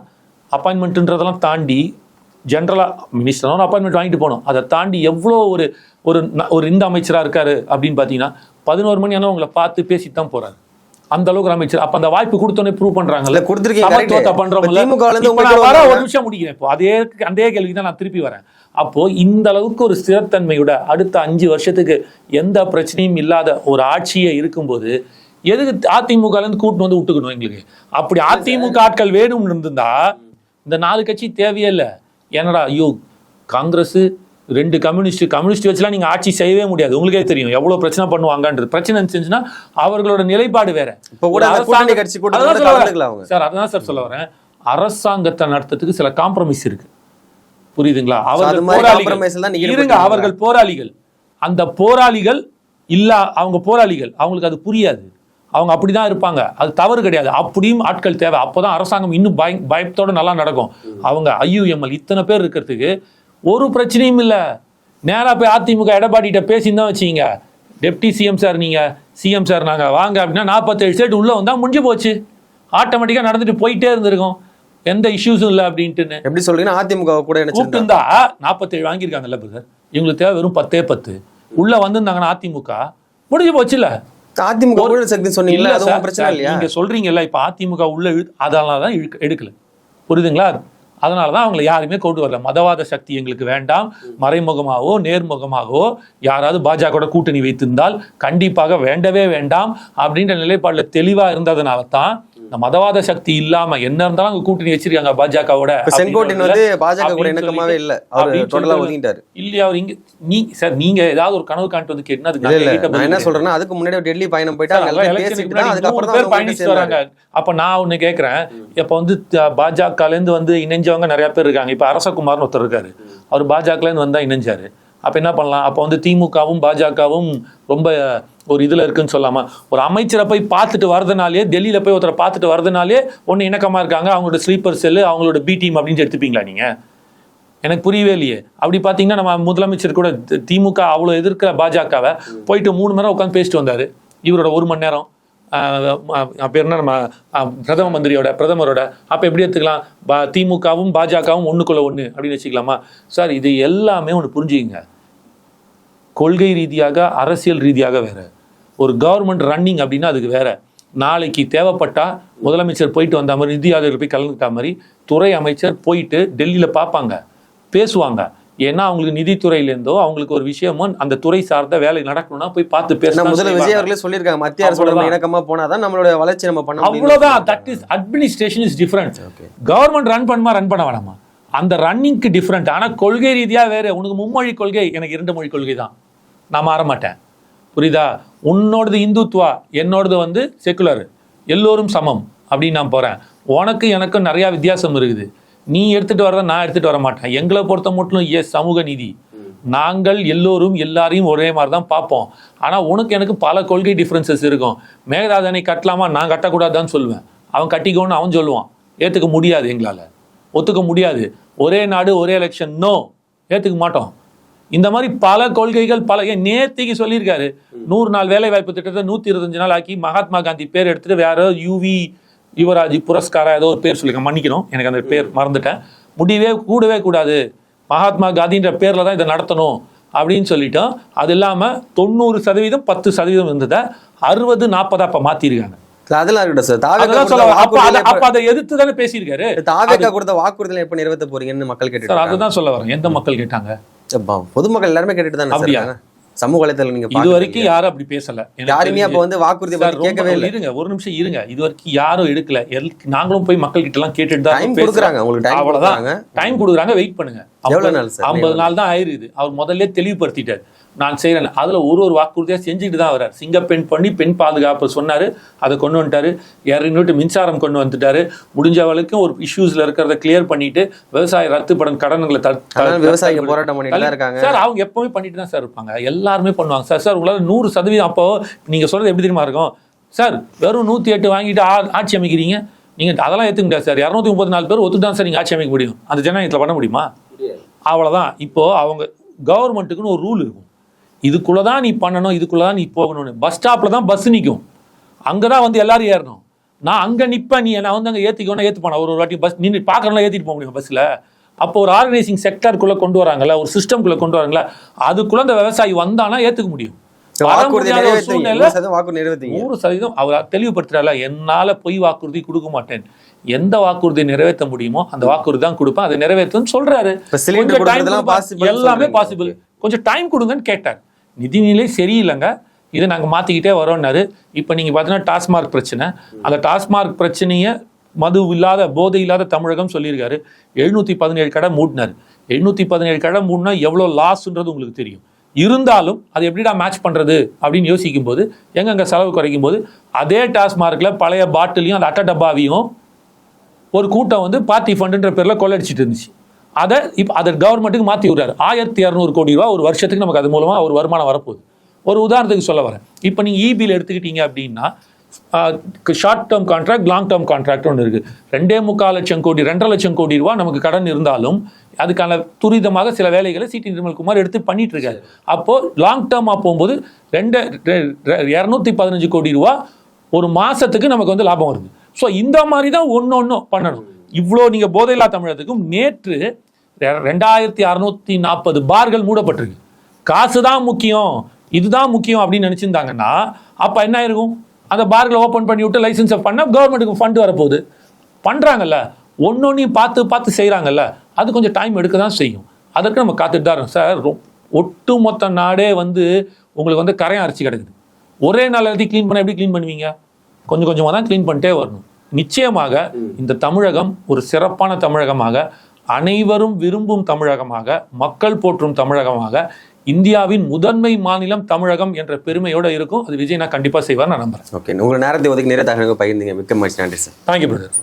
அப்பாயின்மெண்ட்டுன்றதெல்லாம் தாண்டி ஜென்ரலாக மினிஸ்டர் அப்பாயின்மெண்ட் வாங்கிட்டு போகணும். அதை தாண்டி எவ்வளோ ஒரு இந்த அமைச்சராக இருக்காரு அப்படின்னு பார்த்தீங்கன்னா 11 மணி ஆனால் உங்களை பார்த்து பேசி தான் போறாரு. அந்த அளவுக்கு அமைச்சர். அப்ப அந்த வாய்ப்பு கொடுத்தோன்னே ப்ரூவ் பண்றாங்கல்ல, ஒரு நிமிஷம் முடிக்கிறேன். இப்போ அதே கேள்விக்கு தான் நான் திருப்பி வரேன். அப்போ இந்த அளவுக்கு ஒரு ஸ்திரத்தன்மையோட அடுத்த 5 வருஷத்துக்கு எந்த பிரச்சனையும் இல்லாத ஒரு ஆட்சியே இருக்கும்போது எதுக்கு அதிமுக கூட்டு வந்து விட்டுக்கணும் எங்களுக்கு? அப்படி அதிமுக ஆட்கள் வேணும்னு இருந்திருந்தா இந்த 4 கட்சி தேவையே இல்லை. என்னடா ஐயோ காங்கிரஸ் 2 கம்யூனிஸ்ட் வச்சுலாம் நீங்க ஆட்சி செய்யவே முடியாது. உங்களுக்கே தெரியும் எவ்வளவு பிரச்சனை பண்ணுவாங்கன்றது. பிரச்சனை செஞ்சுன்னா அவர்களோட நிலைப்பாடு வேற. சார் அதான் சார் சொல்ல வரேன். அரசாங்கத்தை நடத்துறதுக்கு சில காம்ப்ரமைஸ் இருக்கு, புரியுதுங்களா? அவர்கள் போராளிகள். அந்த போராளிகள் இல்ல, அவங்க போராளிகள், அவங்களுக்கு அது புரியாது. அவங்க அப்படிதான் இருப்பாங்க, அது தவறு கிடையாது. அப்படியும் ஆட்கள் தேவை. அப்போதான் அரசாங்கம் இன்னும் பயத்தோட நல்லா நடக்கும். அவங்க IUML இத்தனை பேர் இருக்கிறதுக்கு ஒரு பிரச்சனையும் இல்லை. நேராக போய் அதிமுக எடப்பாடிட்ட பேசின்னு வச்சிங்க, டெப்டி சிஎம் சார் நீங்க, சிஎம் சார் நாங்க வாங்க அப்படின்னா 47 ஸ்டேட் உள்ள வந்தா முடிஞ்சு போச்சு. ஆட்டோமேட்டிக்கா நடந்துட்டு போயிட்டே இருந்திருக்கும், எந்த இஷ்யூஸும் இல்லை அப்படின்ட்டு. எப்படி சொல்றீங்கன்னா அதிமுக கூட கூப்பிட்டு இருந்தா 47 வாங்கியிருக்காங்கல்ல பிரதர், இவங்களுக்கு தேவை வெறும் 10 உள்ள வந்திருந்தாங்கன்னா அதிமுக முடிஞ்சு போச்சு. இல்ல அதிமுக சக்தி சொன்னீங்க, நீங்க சொல்றீங்கல்ல இப்ப அதிமுக உள்ள அதனாலதான் எடுக்கல, புரியுதுங்களா? அதனாலதான் அவங்களை யாருமே கொண்டு வரல. மதவாத சக்தி எங்களுக்கு வேண்டாம், மறைமுகமாகவோ நேர்முகமாகவோ யாராவது பாஜக கூட்டணி வைத்திருந்தால் கண்டிப்பாக வேண்டவே வேண்டாம் அப்படின்ற நிலைப்பாடுல தெளிவா இருந்ததுனால தான் இந்த மதவாத சக்தி இல்லாம என்ன இருந்தாலும் அங்க கூட்டணி வச்சிருக்காங்க பாஜகவோட. செங்கோட்டையன் வந்து பாஜக கூட இணக்கமாவே இல்ல, அவர் டோட்டலா ஒதுங்கிட்டாரு. இல்லையா அவர் இங்க நீங்க ஏதாவது ஒரு கனவு காண்ட்டு வந்து கேட்டா நான் என்ன சொல்றேன்னா, அதுக்கு முன்னாடி டெல்லி பயணம் போயிட்டா அதுக்கப்புறம் பயணிச்சு வராங்க. அப்ப நான் ஒண்ணு கேட்கிறேன், இப்ப வந்து பாஜகல இருந்து வந்து இணைஞ்சவங்க நிறைய பேர் இருக்காங்க. இப்ப அரசகுமார்னு ஒருத்தர் இருக்காரு, அவர் பாஜகல இருந்து வந்தா இணைஞ்சாரு. அப்போ என்ன பண்ணலாம்? அப்போ வந்து திமுகவும் பாஜகவும் ரொம்ப ஒரு இதில் இருக்குன்னு சொல்லாமா? ஒரு அமைச்சரை போய் பார்த்துட்டு வரதுனாலே, டெல்லியில் போய் ஒருத்தரை பார்த்துட்டு வரதுனாலே ஒன்று இணக்கமாக இருக்காங்க, அவங்களோட ஸ்லீப்பர் செல்லு, அவங்களோட பி டீம் அப்படின்னு எடுத்துப்பீங்களா நீங்கள்? எனக்கு புரியவே இல்லையே. அப்படி பார்த்தீங்கன்னா நம்ம முதலமைச்சர் கூட திமுக அவ்வளோ எதிர்க்கிற பாஜகவை போயிட்டு 3 மணி நேரம் உட்காந்து பேசிட்டு வந்தார். இவரோட 1 மணி நேரம் பேர் என்ன, நம்ம பிரதமரோட அப்போ எப்படி எடுத்துக்கலாம்? திமுகவும் பாஜகவும் ஒன்றுக்குள்ள ஒன்று அப்படின்னு வச்சுக்கலாமா? சார், இது எல்லாமே ஒன்று புரிஞ்சுக்கிங்க. கொள்கை ரீதியாக, அரசியல் ரீதியாக வேற. ஒரு கவர்மெண்ட் ரன்னிங் அப்படின்னா அதுக்கு வேற. நாளைக்கு தேவைப்பட்டா முதலமைச்சர் போயிட்டு வந்த மாதிரி, நிதி ஆதரவு போய் கலந்துக்கிட்ட மாதிரி துறை அமைச்சர் போயிட்டு டெல்லியில் பார்ப்பாங்க, பேசுவாங்க. ஏன்னா அவங்களுக்கு நிதித்துறையிலேருந்தோ அவங்களுக்கு ஒரு விஷயமோ அந்த துறை சார்ந்த வேலை நடக்கணும்னா போய் பார்த்து பேசணும். முதல்ல விஜய் அவர்களே சொல்லியிருக்காங்க, மத்திய அரசோட இணக்கமா போனாதான் நம்மளோட வளர்ச்சி நம்ம பண்ண முடியும். அவ்வளவுதான். That is administration is different. Government run பண்ண வேணாமா? அந்த ரன்னிங்க்கு டிஃபரெண்ட். ஆனா கொள்கை ரீதியா வேற. உனக்கு மும்மொழி கொள்கை, எனக்கு 2 மொழி கொள்கை தான், நான் மாற மாட்டேன். புரியுதா? உன்னோடது இந்துத்துவா, என்னோடது வந்து செக்குலர், எல்லோரும் சமம் அப்படின்னு நான் போறேன். உனக்கு எனக்கும் நிறைய வித்தியாசம் இருக்குது. நீ எடுத்துட்டு வரத நான் எடுத்துட்டு வர மாட்டேன். எங்களை பொறுத்த மட்டும் சமூக நீதி, நாங்கள் எல்லோரும் எல்லாரையும் ஒரே மாதிரி தான் பார்ப்போம். ஆனால் உனக்கு எனக்கு பல கொள்கை டிஃப்ரென்சஸ் இருக்கும். மேகதாதனை கட்டலாமா, நான் கட்டக்கூடாதான்னு சொல்லுவேன். அவன் கட்டிக்கோன்னு அவன் சொல்லுவான். ஏற்றுக்க முடியாது, எங்களால் ஒத்துக்க முடியாது. ஒரே நாடு ஒரே எலெக்ஷன், நோ, ஏற்றுக்க மாட்டோம். இந்த மாதிரி பல கொள்கைகள், பல நேர்த்திக்கு சொல்லியிருக்காரு. 100 நாள் வேலை வாய்ப்பு திட்டத்தை 125 நாள் ஆக்கி மகாத்மா காந்தி பேர் எடுத்துட்டு வேற யுவி யுவராஜ் புரஸ்காரா ஏதோ ஒரு பேர் சொல்லியிருக்கேன், மன்னிக்கணும், எனக்கு அந்த பேர் மறந்துட்டேன். கூடவே கூடாது, மகாத்மா காந்தின்ற பேர்ல தான் இதை நடத்தணும் அப்படின்னு சொல்லிட்டோம். அது இல்லாம 90% 10% இருந்ததை 60-40 அப்ப மாத்திருக்காங்க. அதெல்லாம் இருக்கட்டும் சார். அதை எதிர்த்து தானே பேசியிருக்காரு. தாவேகா கொடுத்த வாக்குறுதிகளை எப்ப நிறைவேற்ற போறீங்கன்னு மக்கள் கேட்டு, அதுதான் சொல்ல வரேன். எந்த மக்கள் கேட்டாங்க? பொதுமக்கள் எல்லாருமே கேட்டுட்டு தான். அப்படியா? சமூக வலைதளம் நீங்க இது வரைக்கும் யாரும் அப்படி பேசல. யாருமே அப்ப வந்து வாக்குறுதி கேட்கவே இல்லை. இருங்க, ஒரு நிமிஷம் இருங்க. இது வரைக்கும் யாரும் எடுக்கல. நாங்களும் போய் மக்கள் கிட்ட எல்லாம் கேட்டுட்டு தான் கொடுக்குறாங்க. உங்களுக்கு அவ்வளவுதான் டைம் கொடுக்குறாங்க, வெயிட் பண்ணுங்க. 50 நாள் தான் ஆயிருது. அவர் முதல்ல தெளிவுபடுத்திட்டார், நான் செய்யறேன். அதுல ஒரு வாக்குறுதியா செஞ்சுட்டு தான் வர்றாரு. சிங்கப்பெண் பண்ணி பெண் பாதுகாப்பு சொன்னாரு, அதை கொண்டு வந்துட்டாரு. 200 மின்சாரம் கொண்டு வந்துட்டாரு. முடிஞ்ச வரைக்கும் ஒரு இஷ்யூஸ்ல இருக்கிறத கிளியர் பண்ணிட்டு விவசாய ரத்துப்படன் கடன்களை விவசாயிக போராட்டம் பண்ணிட்டு தான் இருக்காங்க சார். அவங்க எப்பவுமே பண்ணிட்டு தான் சார் இருப்பாங்க, எல்லாருமே பண்ணுவாங்க சார். சார் உங்களால 100% அப்போ நீங்க சொல்றது எப்படி தெரியுமா இருக்கும் சார்? வெறும் 108 வாங்கிட்டு ஆட்சி அமைக்கிறீங்க நீங்க, அதெல்லாம் ஏத்துக்க முடியாது சார். 234 பேர் ஒத்துதான் சார் நீங்க ஆட்சி அமைக்க முடியும். அந்த ஜனநாயகத்தில் பண்ண முடியுமா? அவ்வளவுதான். இப்போ அவங்க கவர்மெண்ட்டுக்குன்னு ஒரு ரூல் இருக்கும், இதுக்குள்ளதான் நீ பண்ணணும், இதுக்குள்ளதான் நீ போகணும்னு. பஸ் ஸ்டாப்ல தான் பஸ் நிற்கும், அங்கதான் வந்து எல்லாரும் ஏறணும். நான் அங்க நிப்பேன், நீ நான் வந்து அங்க ஏத்திக்கணும், ஏத்துப்பான ஒரு வாட்டி பஸ் நின்று பார்க்கறதுலாம் ஏத்திட்டு போக முடியும் பஸ்ல. அப்போ ஒரு ஆர்கனைசிங் செக்டருக்குள்ள கொண்டு வராங்கல்ல, ஒரு சிஸ்டம்குள்ள கொண்டு வராங்களா, அதுக்குள்ள அந்த விவசாயி வந்தானா ஏத்துக்க முடியும். 100% அவர் தெளிவுபடுத்துறால, என்னால பொய் வாக்குறுதி கொடுக்க மாட்டேன், எந்த வாக்குறுதி நிறைவேற்ற முடியுமோ அந்த வாக்குறுதி தான் கொடுப்பேன், அதை நிறைவேற்றுன்னு சொல்றாரு. எல்லாமே பாசிபிள், கொஞ்சம் டைம் கொடுங்கன்னு கேட்டார். நிதிநிலை சரியில்லைங்க, இதை நாங்கள் மாற்றிக்கிட்டே வரோம்னாரு. இப்போ நீங்கள் பார்த்தீங்கன்னா டாஸ்மார்க் பிரச்சனை, அந்த டாஸ்மார்க் பிரச்சனையை மது இல்லாத போதை இல்லாத தமிழகம் சொல்லியிருக்காரு. 717 கடை மூடினார். 717 கடை மூடினா எவ்வளோ லாஸ்ன்றது உங்களுக்கு தெரியும். இருந்தாலும் அது எப்படிடா மேட்ச் பண்ணுறது அப்படின்னு யோசிக்கும் போது, எங்கெங்க செலவு குறைக்கும் போது, அதே டாஸ்மார்க்கில் பழைய பாட்டிலையும் அந்த அட்டை டப்பாவையும் ஒரு கூட்டம் வந்து பார்ட்டி ஃபண்டுன்ற பேரில் கொள்ளடிச்சிட்டு இருந்துச்சு. அதை இப்போ அதை கவர்மெண்ட்டுக்கு மாற்றி விடுறாரு. 1200 கோடி ரூபா ஒரு வருஷத்துக்கு நமக்கு அது மூலமாக ஒரு வருமானம் வரப்போகுது. ஒரு உதாரணத்துக்கு சொல்ல வரேன். இப்போ நீங்கள் இபியில் எடுத்துக்கிட்டீங்க அப்படின்னா short term contract, long term contract ஒன்று இருக்குது. 2.25 லட்சம் கோடி 2.5 லட்சம் கோடி ரூபா நமக்கு கடன் இருந்தாலும் அதுக்கான துரிதமாக சில வேலைகளை சிடி நிர்மல்குமார் எடுத்து பண்ணிட்டு இருக்காரு. அப்போது லாங் டேர்மாக போகும்போது 215 கோடி ரூபா ஒரு மாதத்துக்கு நமக்கு வந்து லாபம் வருது. ஸோ இந்த மாதிரி தான் ஒன்று பண்ணணும். இவ்வளோ நீங்கள் போதையில்லா தமிழகத்துக்கும் நேற்று 2640 பார்கள் மூடப்பட்டிருக்கு. காசு தான் முக்கியம், இதுதான் முக்கியம் அப்படின்னு நினச்சிருந்தாங்கன்னா அப்போ என்ன இருக்கும்? அந்த பார்களை ஓப்பன் பண்ணி விட்டு லைசன்ஸை பண்ணால் கவர்மெண்ட்டுக்கு ஃபண்டு வரப்போகுது. பண்ணுறாங்கல்ல, ஒன்னொன்னையும் பார்த்து செய்கிறாங்கல்ல, அது கொஞ்சம் டைம் எடுக்க தான் செய்யும். அதற்கு நம்ம காத்துட்டு தான் இருக்கோம் சார். ஒட்டு மொத்த நாடே வந்து உங்களுக்கு வந்து கரையம் அரைச்சி கிடக்குது. ஒரே நாள் எல்லாத்தையும் க்ளீன் பண்ண எப்படி க்ளீன் பண்ணுவீங்க? கொஞ்சம் கொஞ்சமாக தான் க்ளீன் பண்ணிட்டே வரணும். நிச்சயமாக இந்த தமிழகம் ஒரு சிறப்பான தமிழகமாக, அனைவரும் விரும்பும் தமிழகமாக, மக்கள் போற்றும் தமிழகமாக, இந்தியாவின் முதன்மை மாநிலம் தமிழகம் என்ற பெருமையோடு இருக்கும். அது விஜய் நான் கண்டிப்பாக செய்வார், நான் நம்புறேன். ஓகே, உங்கள் நேரத்தை ஒதுக்கி நிறைய தகவல்கள் பகிர்ந்தீங்க. மிக்க மகிழ்ச்சி. நன்றி சார். Thank you brother.